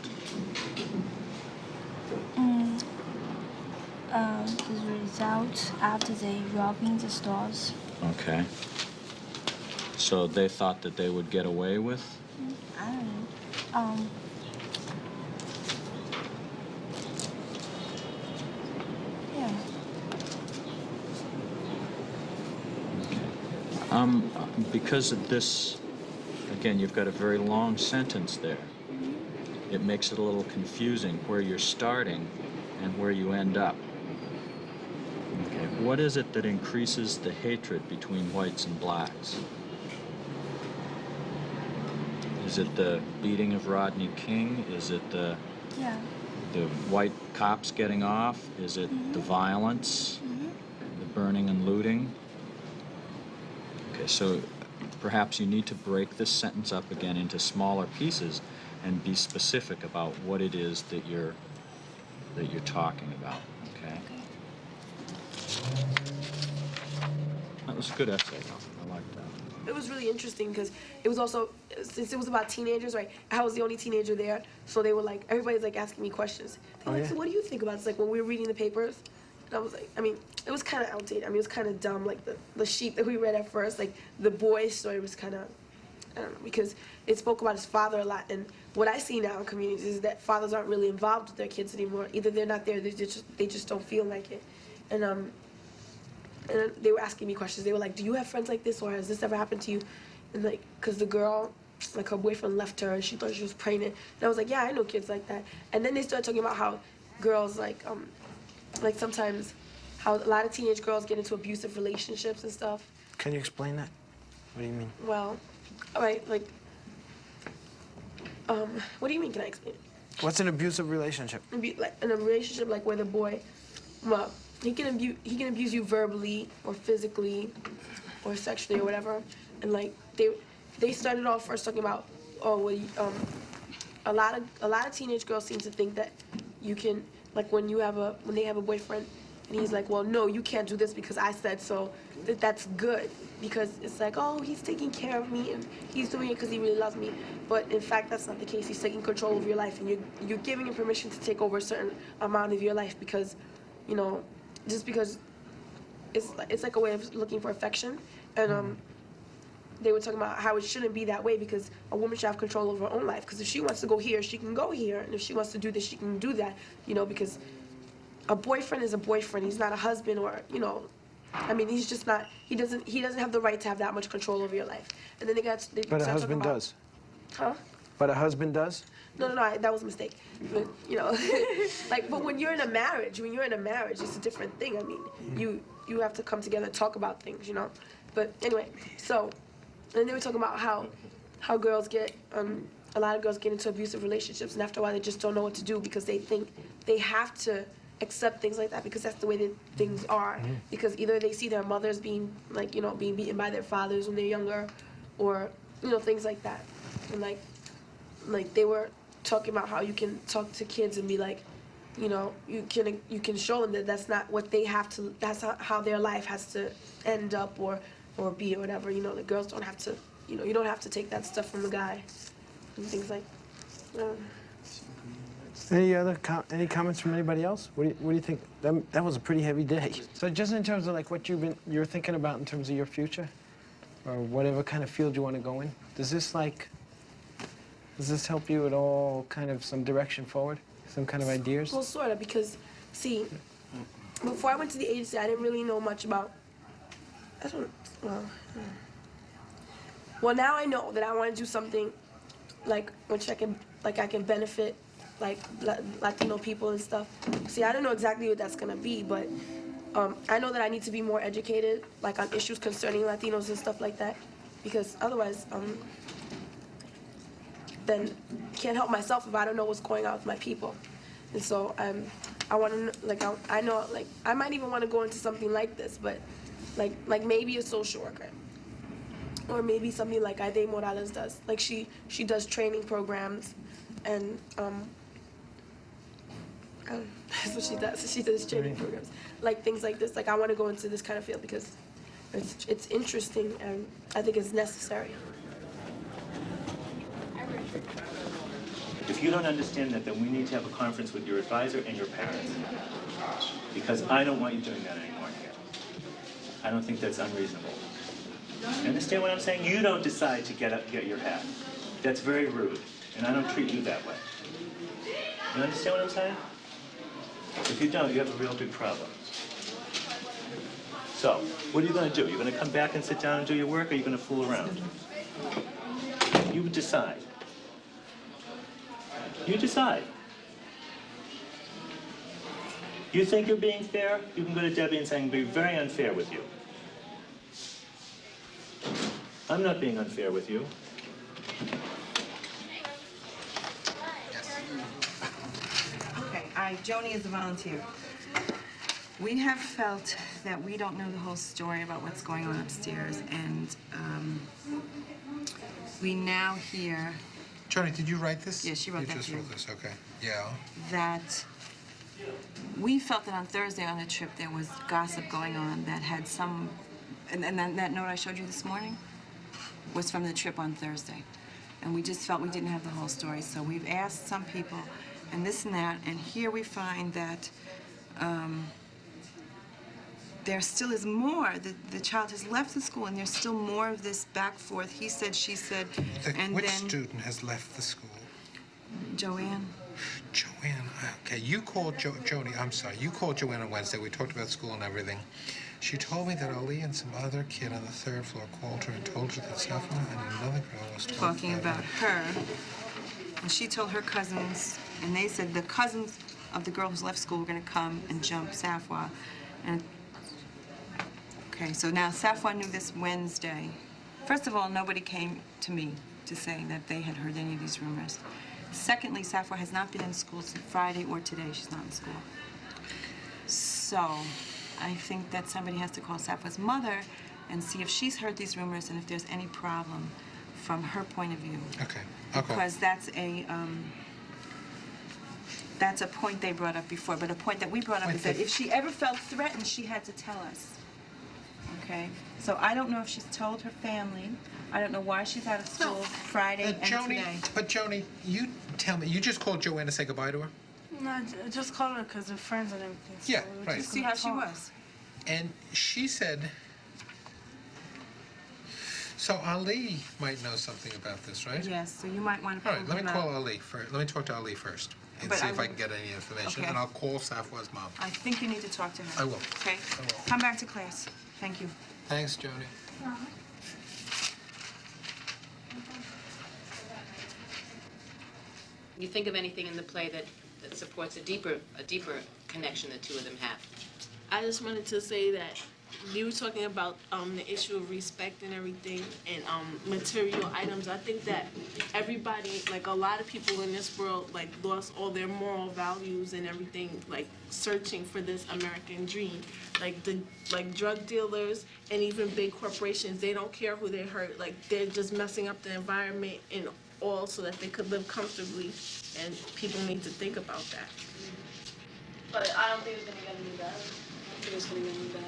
Q: The result after they robbing the stores.
D: Okay. So they thought that they would get away with?
Q: I don't know. Yeah.
D: Because of this, again, you've got a very long sentence there. It makes it a little confusing where you're starting and where you end up. Okay, what is it that increases the hatred between whites and blacks? Is it the beating of Rodney King? Is it the white cops getting off? Is it the violence, the burning and looting? Okay, so perhaps you need to break this sentence up again into smaller pieces and be specific about what it is that you're talking about. Okay. That was a good essay. I like that.
V: It was really interesting because it was also, since it was about teenagers, right? I was the only teenager there, so they were like, everybody's like asking me questions. They were like, so what do you think about it? It's like when we were reading the papers, and I was like, I mean, it was kind of outdated. I mean, it was kind of dumb, like the sheet that we read at first, like the boy's story was kind of, I don't know, because it spoke about his father a lot. And what I see now in communities is that fathers aren't really involved with their kids anymore. Either they're not there, they just don't feel like it. And they were asking me questions. They were like, do you have friends like this, or has this ever happened to you? And like, because the girl, like her boyfriend left her and she thought she was pregnant. And I was like, yeah, I know kids like that. And then they started talking about how girls like sometimes how a lot of teenage girls get into abusive relationships and stuff.
W: Can you explain that? What do you mean?
V: Well, all right, like, what do you mean, can I explain it?
W: What's an abusive relationship?
V: Like in a relationship like where the boy, well, he can abuse you verbally or physically or sexually or whatever. And like they started off first talking about, oh, well, a lot of teenage girls seem to think that you can, like when they have a boyfriend and he's like, well, no, you can't do this because I said so, that's good. Because it's like, oh, he's taking care of me and he's doing it because he really loves me. But in fact, that's not the case. He's taking control of your life and you're giving him permission to take over a certain amount of your life because, you know, just because it's like a way of looking for affection. And they were talking about how it shouldn't be that way because a woman should have control over her own life. Because if she wants to go here, she can go here. And if she wants to do this, she can do that. You know, because a boyfriend is a boyfriend. He's not a husband or, you know, I mean, he's just not, he doesn't have the right to have that much control over your life. And then they
W: But a husband does.
V: Huh?
W: But a husband does?
V: No, that was a mistake. But, you know, like, but when you're in a marriage, it's a different thing. I mean, you have to come together and talk about things, you know? But anyway, so, and they were talking about how girls get, a lot of girls get into abusive relationships, and after a while they just don't know what to do because they think they have to accept things like that because that's the way that things are. Because either they see their mothers being, like, you know, being beaten by their fathers when they're younger, or, you know, things like that. And like they were talking about how you can talk to kids and be like, you know, you can show them that that's not what they have to, that's how their life has to end up or be or whatever. You know, the girls don't have to, you know, you don't have to take that stuff from the guy and things like.
W: Any comments from anybody else? What do you think? That was a pretty heavy day. So just in terms of like what you're thinking about in terms of your future, or whatever kind of field you want to go in, does this help you at all? Kind of some direction forward, some kind of ideas?
V: Well, sort of, because see, before I went to the agency, I didn't really know much about. Well, now I know that I want to do something like which I can benefit like Latino people and stuff. See, I don't know exactly what that's gonna be, but I know that I need to be more educated, like on issues concerning Latinos and stuff like that, because otherwise, then can't help myself if I don't know what's going on with my people. And so I want to, like, I know, like, I might even want to go into something like this, but like maybe a social worker. Or maybe something like Aide Morales does. Like she does training programs, and that's what she does. She does training programs, like things like this. Like I want to go into this kind of field because it's interesting and I think it's necessary.
A: If you don't understand that, then we need to have a conference with your advisor and your parents, because I don't want you doing that anymore here. I don't think that's unreasonable. You understand what I'm saying? You don't decide to get your hat. That's very rude, and I don't treat you that way. You understand what I'm saying? If you don't, you have a real big problem. So, what are you going to do? You're going to come back and sit down and do your work, or are you going to fool around? You decide. You decide. You think you're being fair? You can go to Debbie and say, I'm being very unfair with you. I'm not being unfair with you.
F: Okay, Joni is a volunteer. We have felt that we don't know the whole story about what's going on upstairs, and we now hear...
H: Joni, did you write this?
F: Yes, she wrote that.
H: You just wrote this, okay. Yeah.
F: That we felt that on Thursday on the trip there was gossip going on that had some... And that note I showed you this morning was from the trip on Thursday. And we just felt we didn't have the whole story. So we've asked some people and this and that, and here we find that there still is more. The child has left the school and there's still more of this back forth. He said, she said,
H: Which student has left the school?
F: Joanne.
H: Joanne, okay, you called Joni, I'm sorry, you called Joanne on Wednesday. We talked about school and everything. She told me that Ali and some other kid on the third floor called her and told her that Safa and another girl was
F: talking about her. And she told her cousins, and they said the cousins of the girl who's left school were going to come and jump Safwa. And okay, so now Safwa knew this Wednesday. First of all, nobody came to me to say that they had heard any of these rumors. Secondly, Safwa has not been in school since Friday or today. She's not in school. So I think that somebody has to call Safwa's mother and see if she's heard these rumors and if there's any problem from her point of view.
H: Okay, I'll call.
F: Because that's a point they brought up before, but a point that we brought up is that if she ever felt threatened, she had to tell us. Okay? So I don't know if she's told her family. I don't know why she's out of school Friday and today.
H: But Joni, you tell me, you just called Joanne to say goodbye to her?
R: No, I just called her because they're friends and everything.
H: Yeah,
R: so
H: right.
F: To see how she was.
H: And she said, so Ali might know something about this, right?
F: Yes, so you might want to
H: All right, let me call Ali first. Let me talk to Ali first and see if I can get any information,
F: Okay.
H: and I'll call Safwa's mom.
F: I think you need to talk to her.
H: I will.
F: Okay?
H: I will.
F: Come back to class. Thank you.
H: Thanks, Joni.
E: you think of anything in the play that supports a deeper connection the two of them have?
V: I just wanted to say that you were talking about the issue of respect and everything and material items. I think that everybody, like a lot of people in this world, like lost all their moral values and everything, like searching for this American dream. Like drug dealers and even big corporations, they don't care who they hurt. Like they're just messing up the environment and all so that they could live comfortably. And people need to think about that.
S: But I don't think it's gonna get any better. I don't think it's gonna get any better.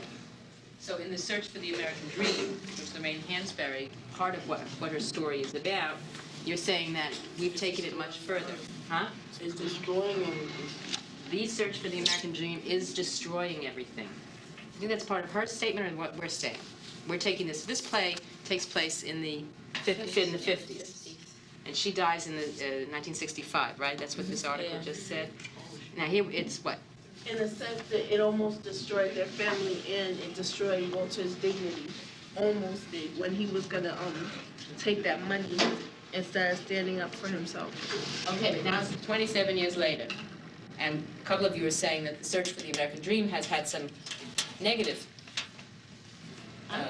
E: So in the search for the American dream, which Lorraine Hansberry, part of what her story is about, you're saying that we've taken it much further, huh?
V: It's destroying everything.
E: The search for the American dream is destroying everything. I think that's part of her statement and what we're saying. We're taking this play takes place in the 50s. And she dies in the 1965, right? That's what this article just said. Now here, it's what?
V: In a sense that it almost destroyed their family and it destroyed Walter's dignity. Almost did, when he was gonna take that money instead of standing up for himself.
E: Okay, but now it's 27 years later. And a couple of you are saying that the search for the American dream has had some negative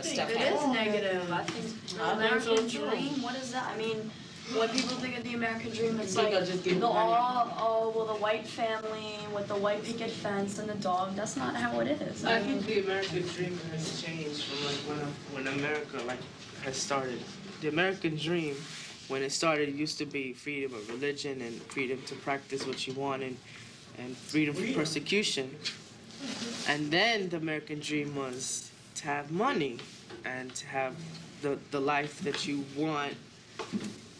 E: stuff
S: It
E: happen.
S: is negative. I think the American dream, what is that? I mean, when people think of the American dream, it's like the white family with the white picket fence and the dog. That's not how it is.
I: I think the American dream has changed from like when America has started. The American dream, when it started, it used to be freedom of religion and freedom to practice what you want and freedom from persecution. And then the American dream was to have money and to have the life that you want,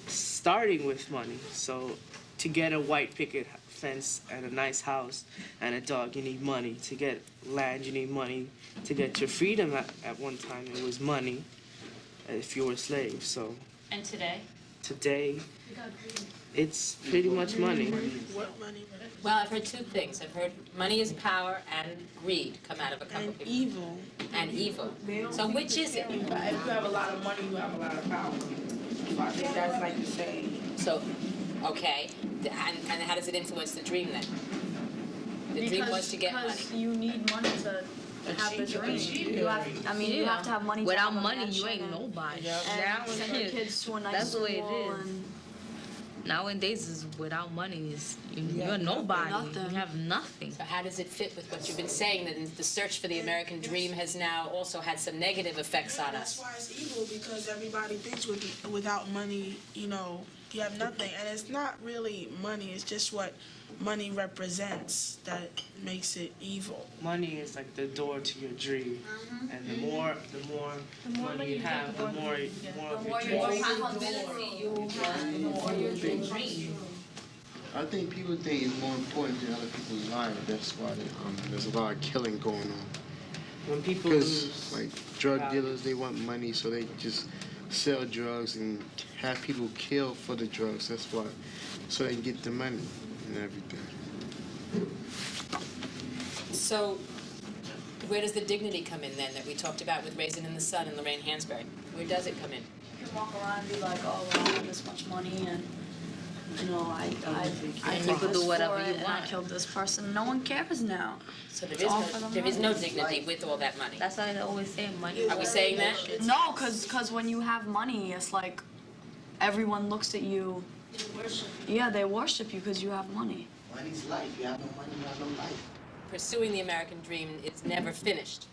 I: starting with money. So to get a white picket fence and a nice house and a dog, you need money. To get land, you need money. To get your freedom at one time, it was money if you were a slave. So
E: And today?
I: Today, it's pretty much money.
V: What money?
E: Well, I've heard two things. I've heard money is power and greed come out of a couple of people.
V: Evil.
E: And evil. So which is it?
V: If you have a lot of money, you have a lot of power. So I think that's like the same.
E: So, okay. And how does it influence the dream then? The dream was to get money.
S: Because you need money to have the dream. You have, I mean, you have to have money.
K: Without
S: to have
K: money,
S: a
K: you ain't
S: mansion
K: nobody.
S: And
K: Now
S: send your kids to a nice
K: that's the way it
S: school
K: is.
S: and
K: Nowadays, is without money, you're nobody. You have nothing.
E: So how does it fit with what you've been saying, that the search for the American dream has now also had some negative effects on us?
L: That's why it's evil, because everybody thinks without money, you have nothing. And it's not really money, it's just what money represents that makes it evil.
I: Money is like the door to your dream, and the more money you have, the more of your dream.
X: I think people think it's more important than other people's lives. That's why there's a lot of killing going on.
I: When people
X: because like drug dealers, they want money, so they just sell drugs and have people kill for the drugs. That's why, so they can get the money and everything.
E: So where does the dignity come in then that we talked about with Raisin in the Sun and Lorraine Hansberry? Where does it come in?
S: you can walk around and be like, oh, well, I have this much money and, I
K: And you
S: did
K: could
S: this
K: do whatever
S: for
K: you
S: it, and I
K: want.
S: killed this person. No one cares now.
E: So
S: It's all for the
E: there is no
S: money.
E: dignity with all that money.
K: That's why I always say money.
E: Are we saying that?
S: No, because when you have money, it's like everyone looks at you. Yeah, they worship you because you have money.
X: Money's life. You have no money, you have no life.
E: Pursuing the American dream, it's never finished.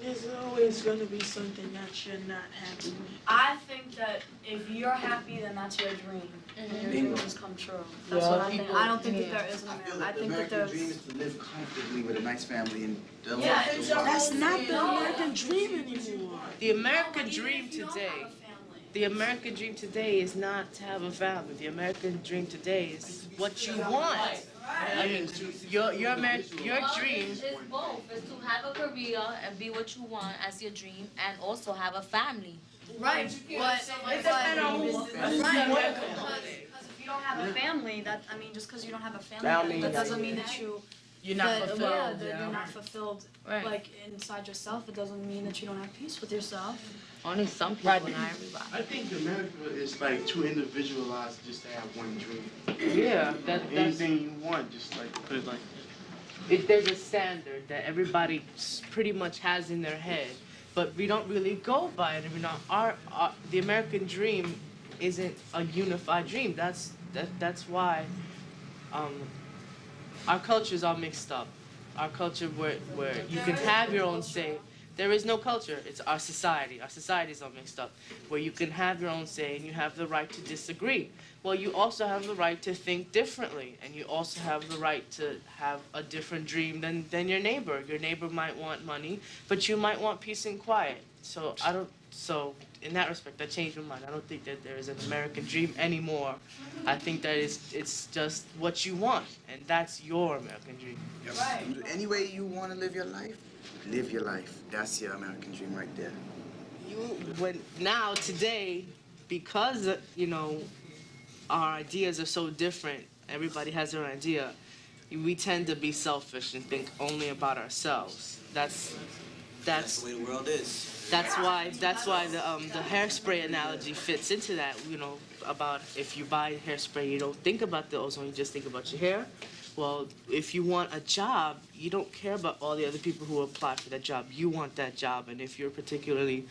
L: There's always going to be something that you're not happy with.
S: I think that if you're happy, then that's your dream. And your dream will just come true. That's
Y: Yeah.
S: what I think. I don't think that there is an
Y: I feel
S: American.
Y: that
S: I
Y: the
S: think that
Y: American
S: there's.
Y: dream is to live comfortably with a nice family and
L: That's not the American dream anymore.
I: The American dream today. The American dream today is not to have a family. The American dream today is what you want. I mean, your dream.
K: It's both. It's to have a career and be what you want as your dream, and also have a family.
S: Right, but because if you don't have a family, just because you don't have a family, that doesn't mean that you You're
K: not fulfilled,
S: Yeah,
K: yeah.
S: they're not fulfilled.
K: Right.
S: Like inside yourself, it doesn't mean that you don't have peace with yourself.
K: Only some people, not everybody.
X: I think America is like too individualized just to have one dream.
I: Yeah, that's
X: Anything you want, just like put it like.
I: if there's a standard that everybody pretty much has in their head, but we don't really go by it. We not the American dream isn't a unified dream. That's why our culture's all mixed up. Our culture where you can have your own say. There is no culture. It's our society. Our society is all mixed up, where you can have your own say and you have the right to disagree. Well, you also have the right to think differently, and you also have the right to have a different dream than your neighbor. Your neighbor might want money, but you might want peace and quiet. So in that respect, I changed my mind. I don't think that there is an American dream anymore. I think that it's just what you want, and that's your American dream.
Y: Right. Any way you want to live your life. That's your American dream right there.
I: Now, today, because, our ideas are so different, everybody has their own idea, we tend to be selfish and think only about ourselves. That's
Y: the way the world is.
I: That's why the hairspray analogy fits into that, about if you buy hairspray, you don't think about the ozone, you just think about your hair. Well, if you want a job, you don't care about all the other people who apply for that job. You want that job, and if you're a particularly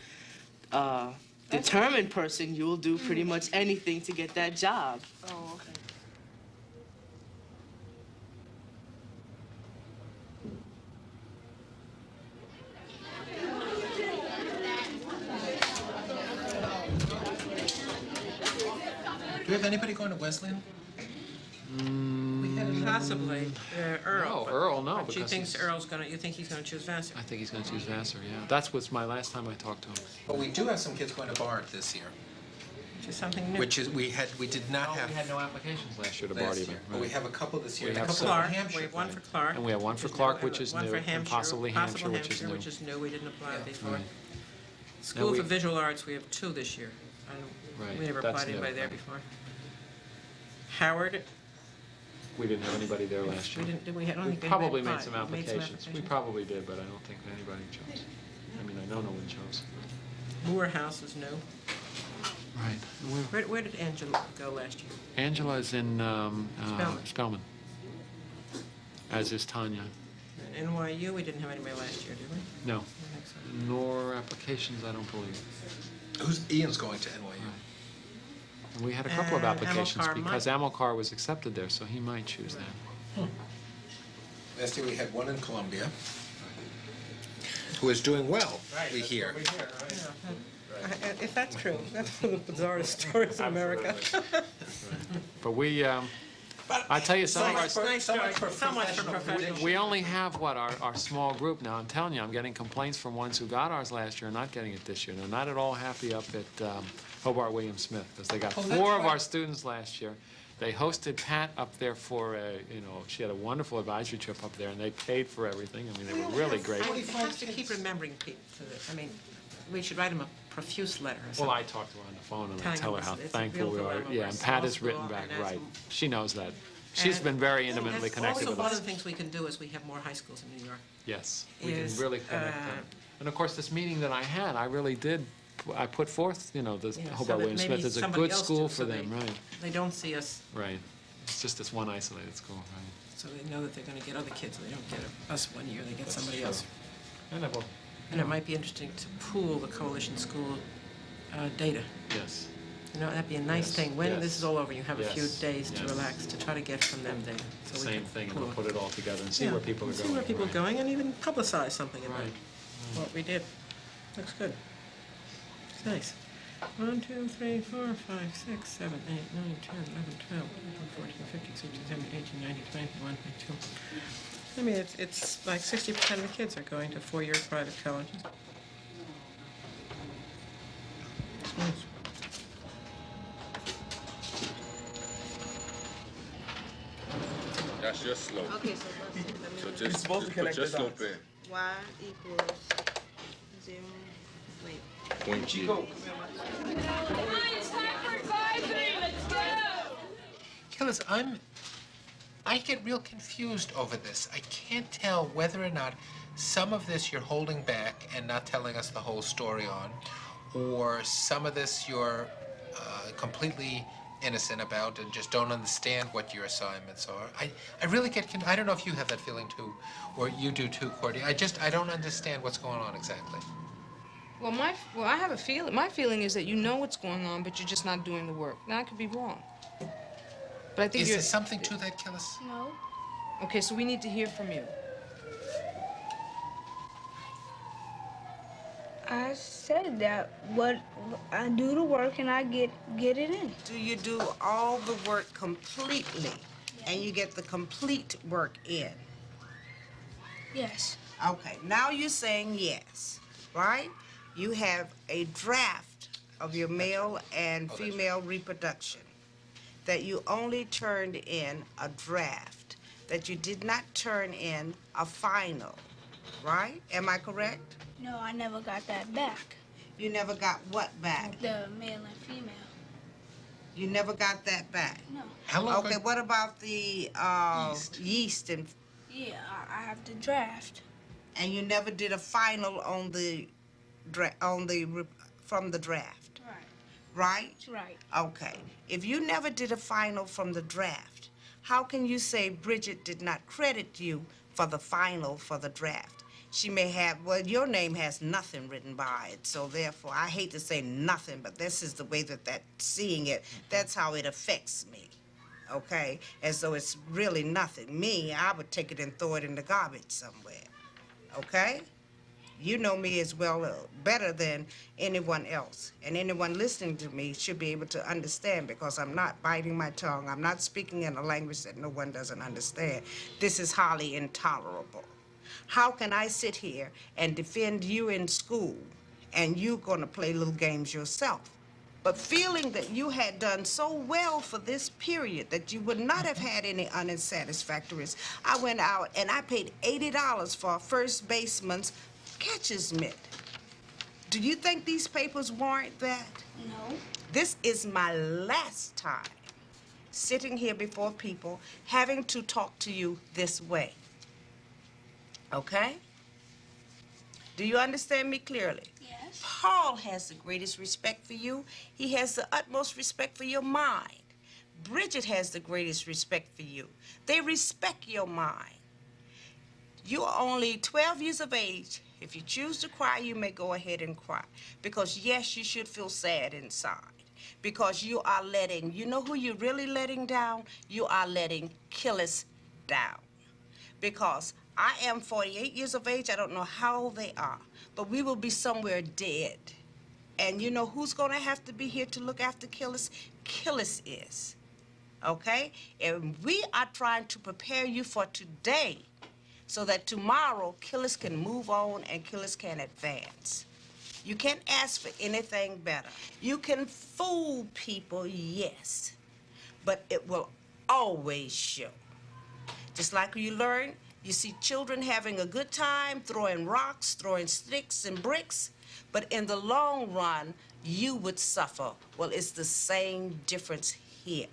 I: determined person, you will do pretty much anything to get that job.
L: Oh, okay.
H: Do we have anybody going to Wesleyan?
C: Possibly. Earl.
G: No, Earl, no,
C: But you
G: because
C: think
G: he's-
C: Earl's gonna, you think he's gonna choose Vassar?
G: I think he's going to choose Vassar, yeah. That was my last time I talked to him.
H: But we do have some kids going to Bard this year.
C: Which is something new.
H: Which is, we did not have.
G: We had no applications last year to
H: last
G: Bard even.
H: year. But we have a couple this year.
G: We
H: and a
G: have
H: couple
G: some.
H: in Hampshire.
C: We have one for Clark.
G: And we have one for
C: which is
G: Clark,
C: new,
G: which is
C: one
G: new,
C: for
G: and
C: Hampshire,
G: possibly Hampshire, which is new.
C: Which is new, we didn't apply before.
G: Right.
C: School
G: we-
C: for Visual Arts, we have 2 this year.
G: Right,
C: We never
G: that's
C: applied
G: new,
C: anybody there
G: right.
C: before. Howard,
G: We didn't have anybody there last year.
C: we didn't, did we, I don't
G: We
C: think we
G: probably
C: applied.
G: made some
C: We
G: applications. We probably did, but I don't think anybody chose. I mean, I know no one chose.
C: Morehouse is new.
G: Right.
C: Where did Angela go last year?
G: Angela's in
C: Spelman.
G: Spelman, as is Tanya.
C: And NYU, we didn't have anybody last year, did we?
G: No.
C: I think so.
G: Nor applications, I don't believe.
H: Ian's going to NYU.
G: And we had a couple of
C: And
G: applications
C: Amilcar
G: because
C: might-
G: Amilcar was accepted there, so he might choose that.
H: Last year we had one in Columbia, who is doing well, we hear.
C: If that's true, that's one of the bizarrest stories in America.
G: But we, I tell you, some of our...
C: So much for professional.
G: We only have, our small group now. I'm telling you, I'm getting complaints from ones who got ours last year and not getting it this year. They're not at all happy up at Hobart William Smith, because they got
H: Oh, that's
G: 4 of
H: right.
G: our students last year. They hosted Pat up there for she had a wonderful advisory trip up there, and they paid for everything. I mean, they were really great.
C: We have to keep remembering people. I mean, we should write them a profuse letter or something.
G: Well, I talked to her on the phone, and I
C: Telling
G: tell her
C: them
G: how
C: it's a
G: thankful
C: real
G: we are.
C: dilemma.
G: Yeah,
C: We're a
G: and Pat
C: small
G: has written
C: school,
G: back,
C: and
G: right. She knows that. She's
C: And-
G: been very intimately
C: and
G: connected with
C: Also, one
G: us.
C: of the things we can do is we have more high schools in New York.
G: Yes, we can
C: is,
G: really connect them. And of course, this meeting that I had, I really did, I put forth, the
C: Yeah, so
G: Hobart
C: that
G: William
C: maybe
G: Smith is a
C: somebody
G: good
C: else
G: school
C: do,
G: for
C: so
G: them, right,
C: They don't see us,
G: right. It's just this one isolated school, right.
C: so they know that they're gonna get other kids. They don't get us one year, they get somebody else.
G: And I will,
C: And it might be interesting to pool the coalition school data.
G: yes.
C: You know, that'd be a nice
G: Yes,
C: thing. When
G: yes,
C: this is all over, you have a few
G: yes,
C: days to
G: yes.
C: relax, to try to get from them data. So we
G: Same
C: can
G: thing, and
C: pool
G: we'll
C: it.
G: put it all together and see
C: Yeah,
G: where people are going.
C: See where people are
G: right.
C: going, and even publicize something about
G: Right.
C: what we did. Looks good. It's nice. 1, 2, 3, 4, 5, 6, 7, 8, 9, 10, 11, 12, 13, 14, 15, 16, 17, 18, 19, 20, 21, 22. I mean, it's like 60% of the kids are going to 4-year private colleges. It's nice.
J: That's your slope.
M: Okay, so
J: So
M: let's
J: just,
M: supposed to
J: just
M: connect
J: put your
M: the
J: slope
M: dots.
J: in.
M: Y equals 0. Wait.
J: Point G.
H: Kellis, I get real confused over this. I can't tell whether or not some of this you're holding back and not telling us the whole story on, or some of this you're completely innocent about and just don't understand what your assignments are. I really get I don't know if you have that feeling too, or you do too, Courtney. I don't understand what's going on exactly.
B: Well, I have a feeling. My feeling is that you know what's going on, but you're just not doing the work. Now, I could be wrong. But I think
H: Is there something to that, Killis?
B: No. Okay, so we need to hear from you.
J: I said that what I do the work and I get it in.
N: Do you do all the work completely and you get the complete work in?
J: Yes.
N: Okay, now you're saying yes, right? You have a draft of your male and female reproduction that you only turned in a draft, that you did not turn in a final, right? Am I correct?
J: No, I never got that back.
N: You never got what back?
J: The male and female.
N: You never got that back?
J: No.
H: How long
N: Okay, what about the yeast and...
J: Yeah, I have the draft.
N: And you never did a final on the from the draft?
J: Right.
N: Right?
J: Right.
N: Okay. If you never did a final from the draft, how can you say Bridget did not credit you for the final for the draft? She may have, well, your name has nothing written by it, so therefore, I hate to say nothing, but this is the way that seeing it, that's how it affects me, okay? As though it's really nothing. Me, I would take it and throw it in the garbage somewhere, okay? You know me as well, better than anyone else. And anyone listening to me should be able to understand, because I'm not biting my tongue. I'm not speaking in a language that no one doesn't understand. This is highly intolerable. How can I sit here and defend you in school and you gonna play little games yourself? But feeling that you had done so well for this period that you would not have had any unsatisfactories, I went out and I paid $80 for a first baseman's catcher's mitt. Do you think these papers warrant that?
J: No.
N: This is my last time sitting here before people having to talk to you this way. Okay? Do you understand me clearly?
J: Yes.
N: Paul has the greatest respect for you. He has the utmost respect for your mind. Bridget has the greatest respect for you. They respect your mind. You are only 12 years of age. If you choose to cry, you may go ahead and cry. Because yes, you should feel sad inside. Because you are letting, you know who you're really letting down? You are letting Killis down. Because I am 48 years of age. I don't know how old they are, but we will be somewhere dead. And you know who's going to have to be here to look after Killis? Killis is, okay? And we are trying to prepare you for today so that tomorrow Killis can move on and Killis can advance. You can't ask for anything better. You can fool people, yes, but it will always show. Just like you learn, you see children having a good time, throwing rocks, throwing sticks and bricks, but in the long run, you would suffer. Well, it's the same difference here,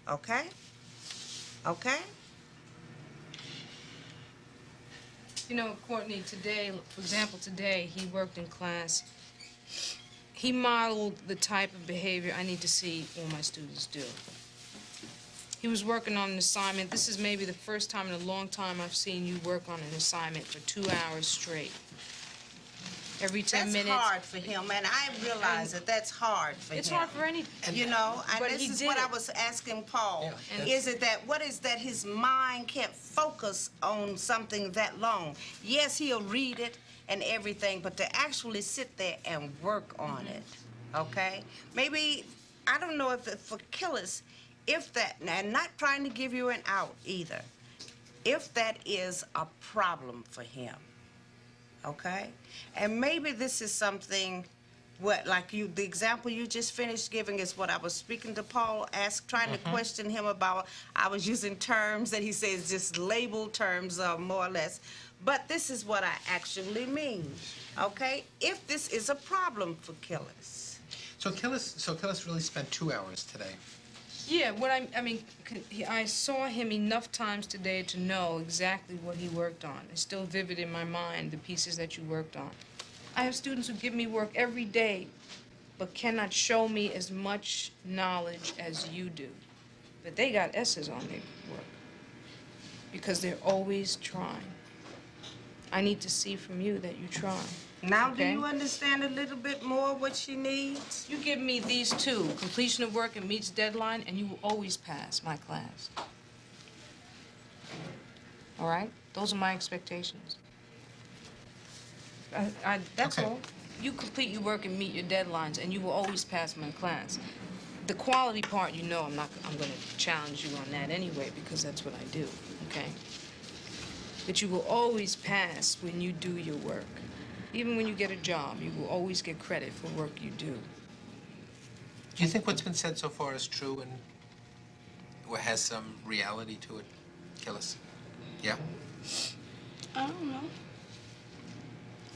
N: okay? Okay?
B: You know, Courtney, today, for example, today, he worked in class. He modeled the type of behavior I need to see all my students do. He was working on an assignment. This is maybe the first time in a long time I've seen you work on an assignment for 2 hours straight. Every 10 minutes.
N: That's hard for him, and I realize that that's hard for him.
B: It's hard for any.
N: You know, and
B: but
N: this is what I was asking Paul. Is it that, what is that his mind can't focus on something that long? Yes, he'll read it and everything, but to actually sit there and work on it, okay? Maybe, I don't know if for Killis, if that, and not trying to give you an out either, if that is a problem for him, okay? And maybe this is something, what, like you, the example you just finished giving is what I was speaking to Paul, trying to question him about. I was using terms that he says just labeled terms, more or less. But this is what I actually mean, okay? If this is a problem for Killis.
H: So Killis really spent 2 hours today.
B: Yeah, I saw him enough times today to know exactly what he worked on. It's still vivid in my mind, the pieces that you worked on. I have students who give me work every day, but cannot show me as much knowledge as you do. But they got S's on their work because they're always trying. I need to see from you that you try.
N: Now,
B: okay?
N: Do you understand a little bit more what she needs?
B: You give me these two, completion of work and meets deadline, and you will always pass my class. All right? Those are my expectations. That's
H: Okay.
B: all. You complete your work and meet your deadlines, and you will always pass my class. The quality part, you know, I'm going to challenge you on that anyway, because that's what I do, okay? But you will always pass when you do your work. Even when you get a job, you will always get credit for work you do.
H: Do you think what's been said so far is true and or has some reality to it, Killis? Yeah?
J: I don't know.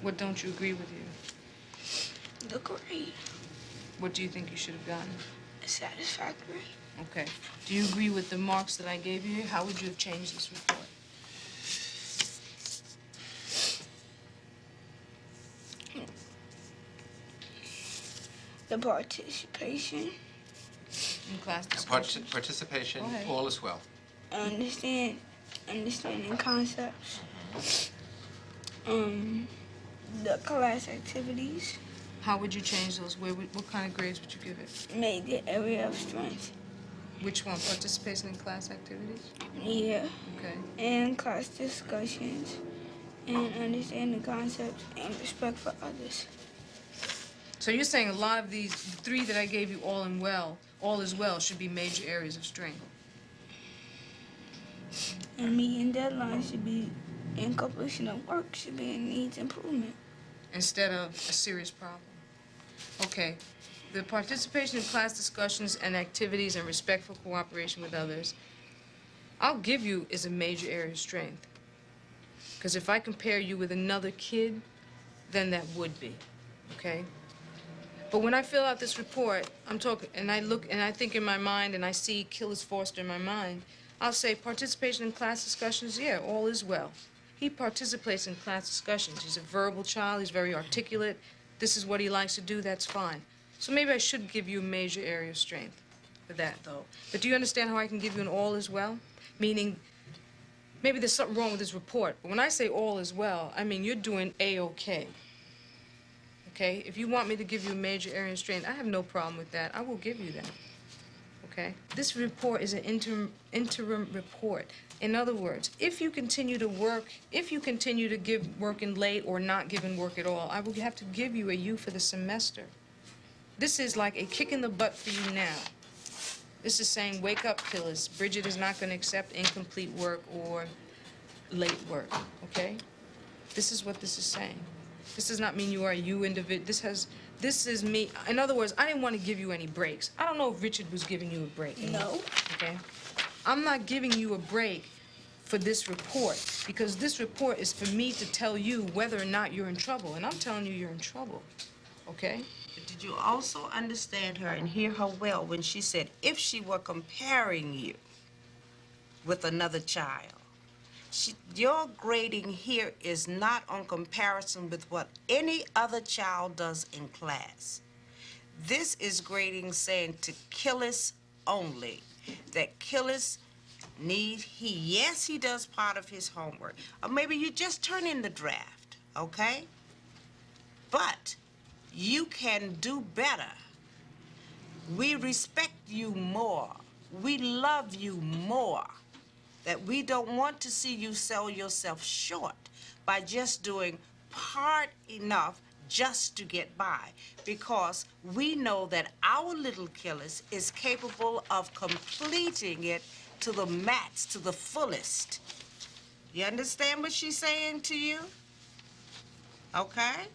B: What don't you agree with you?
J: The grade.
B: What do you think you should have gotten?
J: Satisfactory.
B: Okay. Do you agree with the marks that I gave you? How would you have changed this report?
J: The participation.
B: In class discussion.
H: Participation,
B: Go ahead.
H: all is well.
J: Understanding concepts. The class activities.
B: How would you change those? What kind of grades would you give it?
J: Made the area of strength.
B: Which one? Participation in class activities?
J: Yeah.
B: Okay.
J: And class discussions. And understanding concepts and respect for others.
B: So you're saying a lot of these three that I gave you, all is well, should be major areas of strength.
J: And meeting deadlines should be, and completion of work should be in needs improvement.
B: Instead of a serious problem. Okay. The participation in class discussions and activities and respect for cooperation with others, I'll give you is a major area of strength. Because if I compare you with another kid, then that would be, okay? But when I fill out this report, I'm talking, and I look, and I think in my mind, and I see Killis Foster in my mind, I'll say participation in class discussions, yeah, all is well. He participates in class discussions. He's a verbal child, he's very articulate. This is what he likes to do, that's fine. So maybe I should give you a major area of strength for that, though. But do you understand how I can give you an all is well? Meaning, maybe there's something wrong with this report, but when I say all is well, I mean you're doing A-okay. Okay? If you want me to give you a major area of strength, I have no problem with that. I will give you that. Okay? This report is an interim report. In other words, if you continue to work, if you continue to give work in late or not giving work at all, I will have to give you a U for the semester. This is like a kick in the butt for you now. This is saying, wake up, Killis. Bridget is not going to accept incomplete work or late work, okay? This is what this is saying. This does not mean you are a you individual. This is me. In other words, I didn't want to give you any breaks. I don't know if Richard was giving you a break.
J: No.
B: Okay? I'm not giving you a break for this report because this report is for me to tell you whether or not you're in trouble, and I'm telling you you're in trouble, okay?
N: Did you also understand her and hear her well when she said if she were comparing you with another child? Your grading here is not on comparison with what any other child does in class. This is grading saying to Killis only, that Killis yes, he does part of his homework. Or maybe you just turn in the draft, okay? But you can do better. We respect you more. We love you more. That we don't want to see you sell yourself short by just doing part enough just to get by. Because we know that our little Killis is capable of completing it to the max, to the fullest. You understand what she's saying to you? Okay?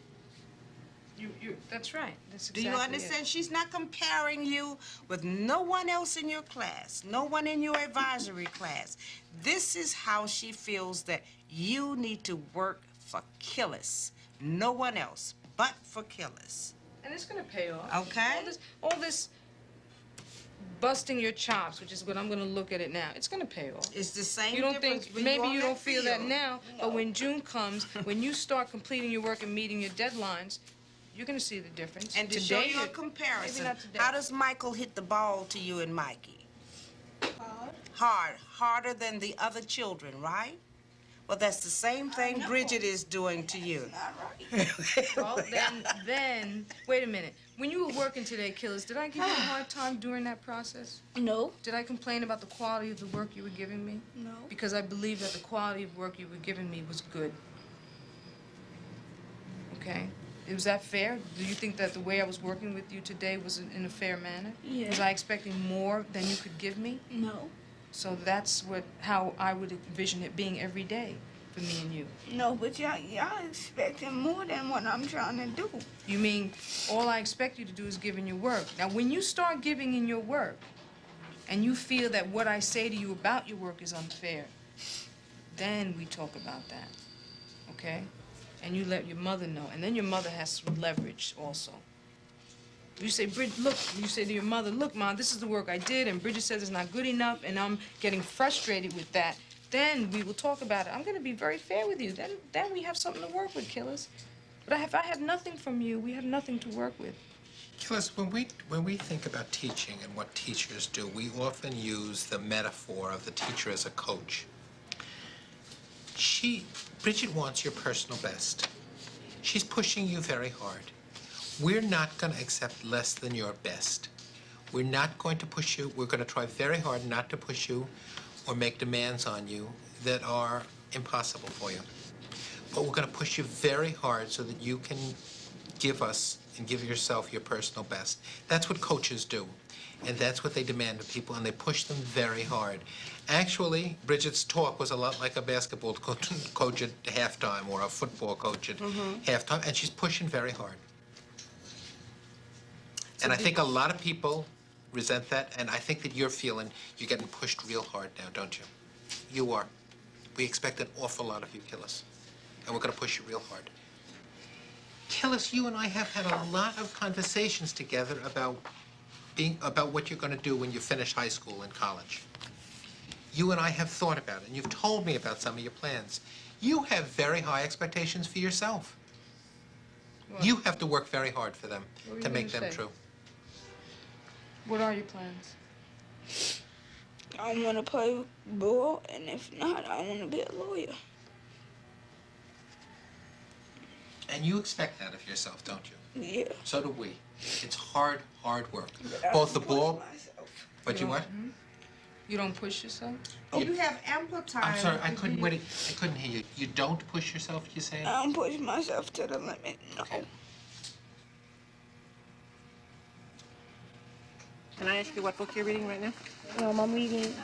B: That's right. That's
N: Do
B: exactly
N: you understand?
B: it.
N: She's not comparing you with no one else in your class, no one in your advisory class. This is how she feels that you need to work for Killis. No one else but for Killis.
B: And it's going to pay off.
N: Okay.
B: All this busting your chops, which is what I'm gonna look at it now, it's gonna pay off.
N: It's the same
B: You don't
N: difference
B: think,
N: when
B: maybe
N: you're on
B: you
N: that
B: don't feel that
N: field.
B: now, but when June comes, when you start completing your work and meeting your deadlines, you're gonna see the difference.
N: And to
B: Today,
N: show you a
B: maybe
N: comparison,
B: not today.
N: how does Michael hit the ball to you and Mikey? Hard. Harder than the other children, right? Well, that's the same thing Bridget is doing to you.
B: Well, then, wait a minute. When you were working today, Killers, did I give you a hard time during that process?
J: No.
B: Did I complain about the quality of the work you were giving me?
J: No.
B: Because I believe that the quality of work you were giving me was good. Okay? Was that fair? Do you think that the way I was working with you today was in a fair manner?
J: Yeah.
B: Was I expecting more than you could give me?
J: No.
B: So that's how I would envision it being every day for me and you.
J: No, but y'all expecting more than what I'm trying to do.
B: You mean all I expect you to do is give in your work. Now, when you start giving in your work and you feel that what I say to you about your work is unfair, then we talk about that, okay? And you let your mother know, and then your mother has some leverage also. You say, Bridget, look, you say to your mother, look, Mom, this is the work I did, and Bridget says it's not good enough, and I'm getting frustrated with that. Then we will talk about it. I'm gonna be very fair with you. Then we have something to work with, Killers. But if I have nothing from you, we have nothing to work with.
H: Killers, when we think about teaching and what teachers do, we often use the metaphor of the teacher as a coach. Bridget wants your personal best. She's pushing you very hard. We're not going to accept less than your best. We're not going to push you. We're going to try very hard not to push you or make demands on you that are impossible for you. But we're going to push you very hard so that you can give us and give yourself your personal best. That's what coaches do. And that's what they demand of people, and they push them very hard. Actually, Bridget's talk was a lot like a basketball coach at halftime or a football coach at halftime, and she's pushing very hard. And I think a lot of people resent that, and I think that you're feeling you're getting pushed real hard now, don't you? You are. We expect an awful lot of you, Killis, and we're going to push you real hard. Killis, you and I have had a lot of conversations together about what you're going to do when you finish high school and college. You and I have thought about it, and you've told me about some of your plans. You have very high expectations for yourself.
B: What?
H: You have to work very hard for them
B: What were
H: to
B: you
H: make
B: gonna
H: them
B: say?
H: true.
B: What are your plans?
J: I want to play ball, and if not, I want to be a lawyer.
H: And you expect that of yourself, don't you?
J: Yeah.
H: So do we. It's hard, hard work.
J: But I
H: Both the
J: push
H: ball,
J: myself.
H: but you what?
B: You don't push yourself?
N: You have ample time.
H: I'm sorry, I couldn't hear you. You don't push yourself, you say?
J: I don't push myself to the limit, no.
C: Can I ask you what book you're reading right now?
R: I'm reading.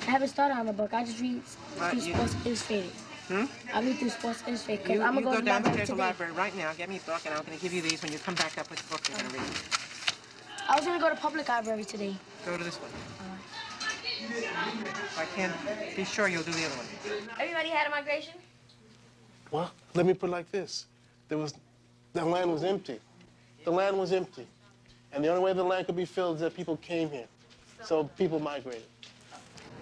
R: I haven't started on the book. I just read through
C: you-
R: Sports Illustrated. I read through Sports Illustrated because
C: You
R: I'm
C: go
R: gonna go to the library
C: downstairs to the
R: today.
C: library right now, get me a book, and I'm going to give you these when you come back up with the book you're going to read.
R: I was gonna go to public library today.
C: Go to this one. If I can't be sure, you'll do the other one.
S: Everybody had a migration?
O: Well, let me put it like this. The land was empty. The land was empty. And the only way the land could be filled is that people came here. So people migrated.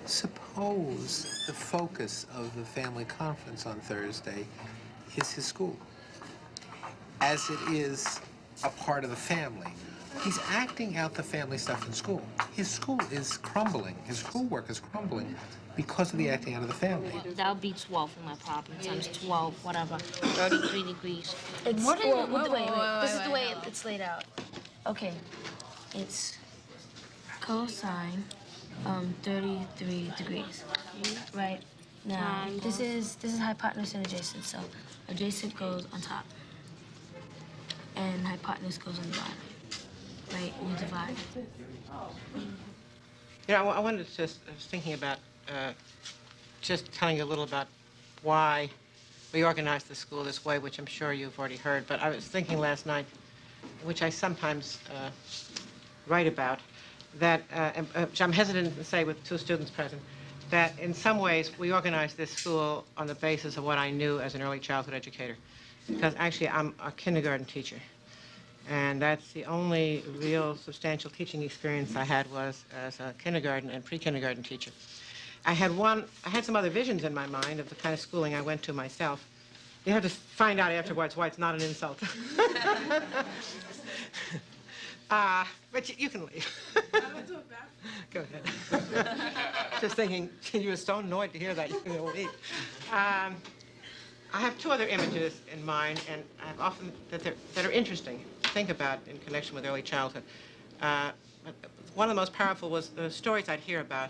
H: Suppose the focus of the family conference on Thursday is his school, as it is a part of the family. He's acting out the family stuff in school. His school is crumbling. His schoolwork is crumbling because of the acting out of the family.
K: That would be 12 for my problem, times 12, whatever, 33 degrees.
R: It's
K: What is-
R: well,
K: wait,
R: wait.
K: wait,
R: This is
K: wait,
R: the way
K: wait.
R: it's laid out. Okay, it's cosine 33 degrees, right? Now this is hypotenuse and adjacent. So adjacent goes on top, and hypotenuse goes on the bottom. Right, and you divide.
C: You know, I wanted to just, I was thinking about just telling you a little about why we organized the school this way, which I'm sure you've already heard. But I was thinking last night, which I sometimes write about, that, which I'm hesitant to say with 2 students present, that in some ways we organized this school on the basis of what I knew as an early childhood educator. Because actually I'm a kindergarten teacher. And that's the only real substantial teaching experience I had was as a kindergarten and pre-kindergarten teacher. I had some other visions in my mind of the kind of schooling I went to myself. You have to find out afterwards why it's not an insult. But you can leave. Go ahead. Just thinking, you were so annoyed to hear that, you're going to leave. I have two other images in mind, and I've often that are interesting to think about in connection with early childhood. One of the most powerful was the stories I'd hear about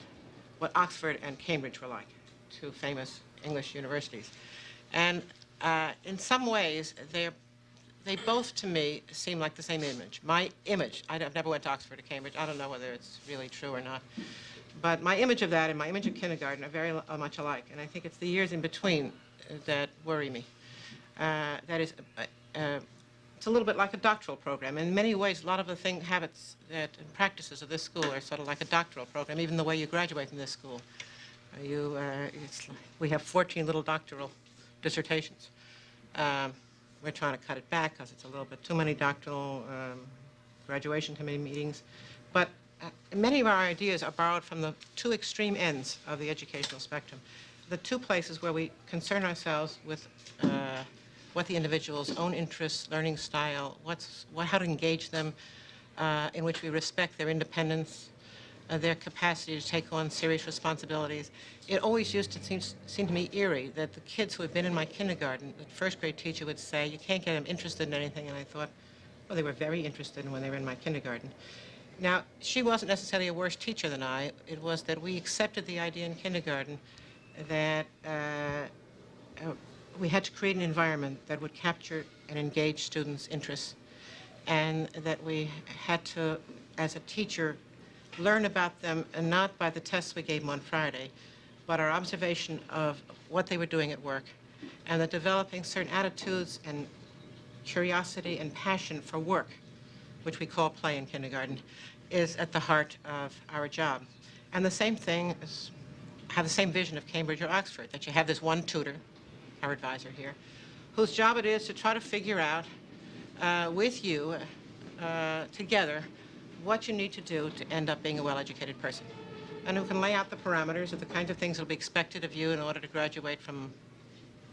C: what Oxford and Cambridge were like, two famous English universities. And in some ways, they both, to me, seem like the same image. My image, I've never went to Oxford or Cambridge. I don't know whether it's really true or not. But my image of that and my image of kindergarten are very much alike. And I think it's the years in between that worry me. That is, it's a little bit like a doctoral program. In many ways, a lot of the habits and practices of this school are sort of like a doctoral program, even the way you graduate from this school. We have 14 little doctoral dissertations. We're trying to cut it back because it's a little bit too many doctoral graduation committee meetings. But many of our ideas are borrowed from the two extreme ends of the educational spectrum. The two places where we concern ourselves with what the individual's own interests, learning style, how to engage them, in which we respect their independence, their capacity to take on serious responsibilities. It always used to seem to me eerie that the kids who had been in my kindergarten, the first grade teacher would say, you can't get them interested in anything, and I thought, well, they were very interested when they were in my kindergarten. Now, she wasn't necessarily a worse teacher than I. It was that we accepted the idea in kindergarten that we had to create an environment that would capture and engage students' interests, and that we had to, as a teacher, learn about them, and not by the tests we gave them on Friday, but our observation of what they were doing at work, and that developing certain attitudes and curiosity and passion for work, which we call play in kindergarten, is at the heart of our job. And the same thing is, have the same vision of Cambridge or Oxford, that you have this one tutor, our advisor here, whose job it is to try to figure out with you together what you need to do to end up being a well-educated person, and who can lay out the parameters of the kinds of things that will be expected of you in order to graduate from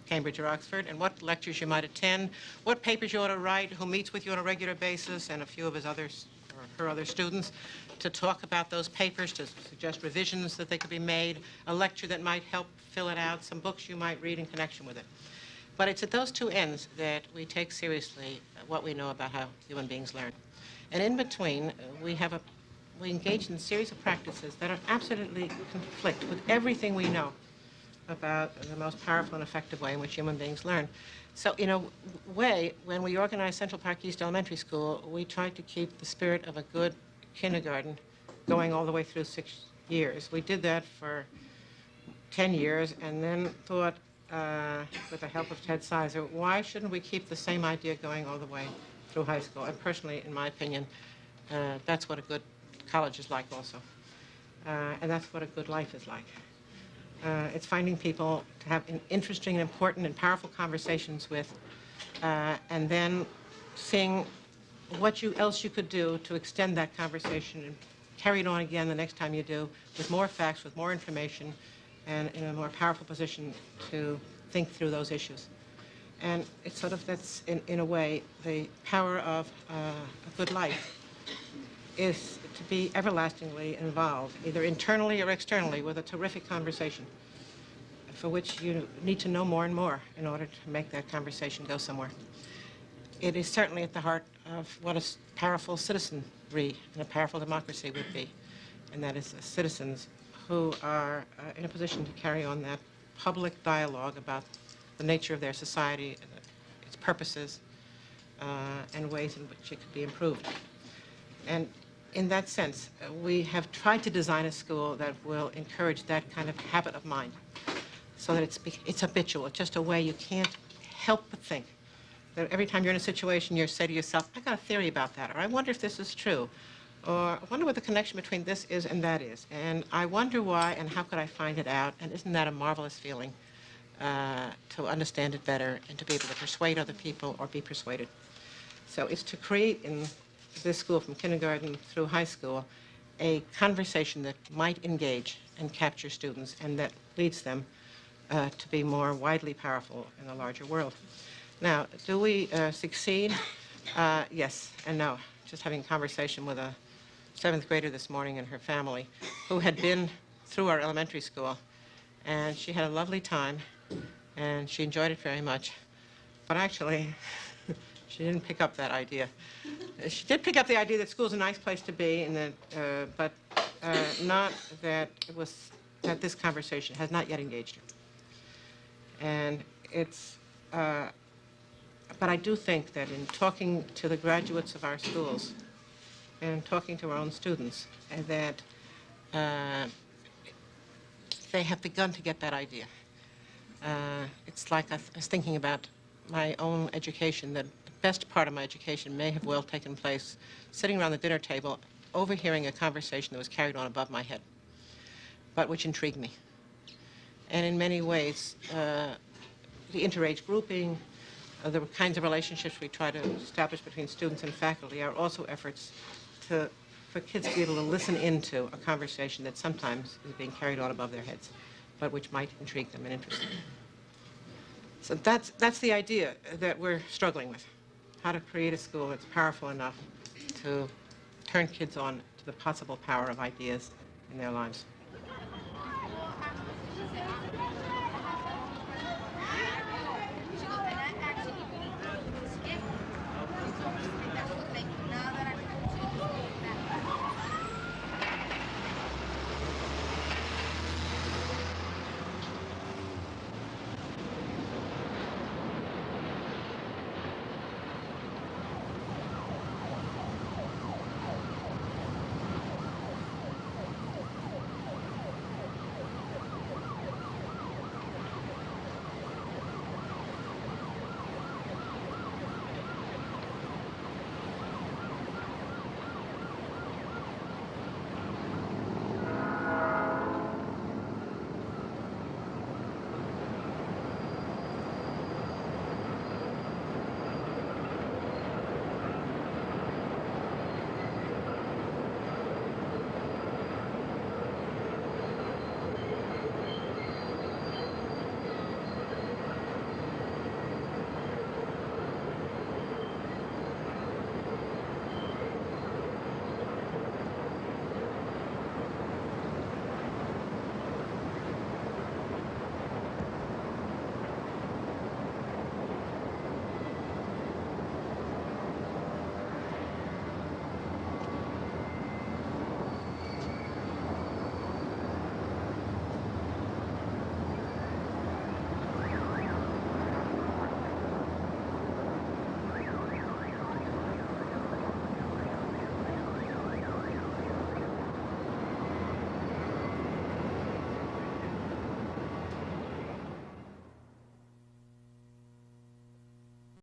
C: Cambridge or Oxford, and what lectures you might attend, what papers you ought to write, who meets with you on a regular basis, and a few of his others, or her other students, to talk about those papers, to suggest revisions that they could be made, a lecture that might help fill it out, some books you might read in connection with it. But it's at those two ends that we take seriously what we know about how human beings learn. And in between, we engage in a series of practices that are absolutely conflict with everything we know about the most powerful and effective way in which human beings learn. So in a way, when we organized Central Park East Elementary School, we tried to keep the spirit of a good kindergarten going all the way through 6 years. We did that for 10 years and then thought, with the help of Ted Sizer, why shouldn't we keep the same idea going all the way through high school? And personally, in my opinion, that's what a good college is like also. And that's what a good life is like. It's finding people to have interesting and important and powerful conversations with, and then seeing what else you could do to extend that conversation and carry it on again the next time you do, with more facts, with more information, and in a more powerful position to think through those issues. And it's sort of, that's, in a way, the power of a good life is to be everlastingly involved, either internally or externally, with a terrific conversation for which you need to know more and more in order to make that conversation go somewhere. It is certainly at the heart of what a powerful citizenry and a powerful democracy would be, and that is citizens who are in a position to carry on that public dialogue about the nature of their society, its purposes, and ways in which it could be improved. And in that sense, we have tried to design a school that will encourage that kind of habit of mind, so that it's habitual. It's just a way you can't help but think. That every time you're in a situation, you say to yourself, I got a theory about that, or I wonder if this is true, or I wonder what the connection between this is and that is, and I wonder why, and how could I find it out, and isn't that a marvelous feeling to understand it better and to be able to persuade other people or be persuaded. So it's to create in this school from kindergarten through high school a conversation that might engage and capture students and that leads them to be more widely powerful in the larger world. Now, do we succeed? Yes and no. Just having a conversation with a 7th grader this morning and her family who had been through our elementary school, and she had a lovely time and she enjoyed it very much. But actually, she didn't pick up that idea. She did pick up the idea that school's a nice place to be, and that, but not that it was that this conversation has not yet engaged her. And it's, but I do think that in talking to the graduates of our schools and talking to our own students, that they have begun to get that idea. It's like I was thinking about my own education, that the best part of my education may have well taken place sitting around the dinner table, overhearing a conversation that was carried on above my head, but which intrigued me. And in many ways, the interage grouping, the kinds of relationships we try to establish between students and faculty are also efforts for kids to be able to listen into a conversation that sometimes is being carried on above their heads, but which might intrigue them and interest them. So that's the idea that we're struggling with, how to create a school that's powerful enough to turn kids on to the possible power of ideas in their lives.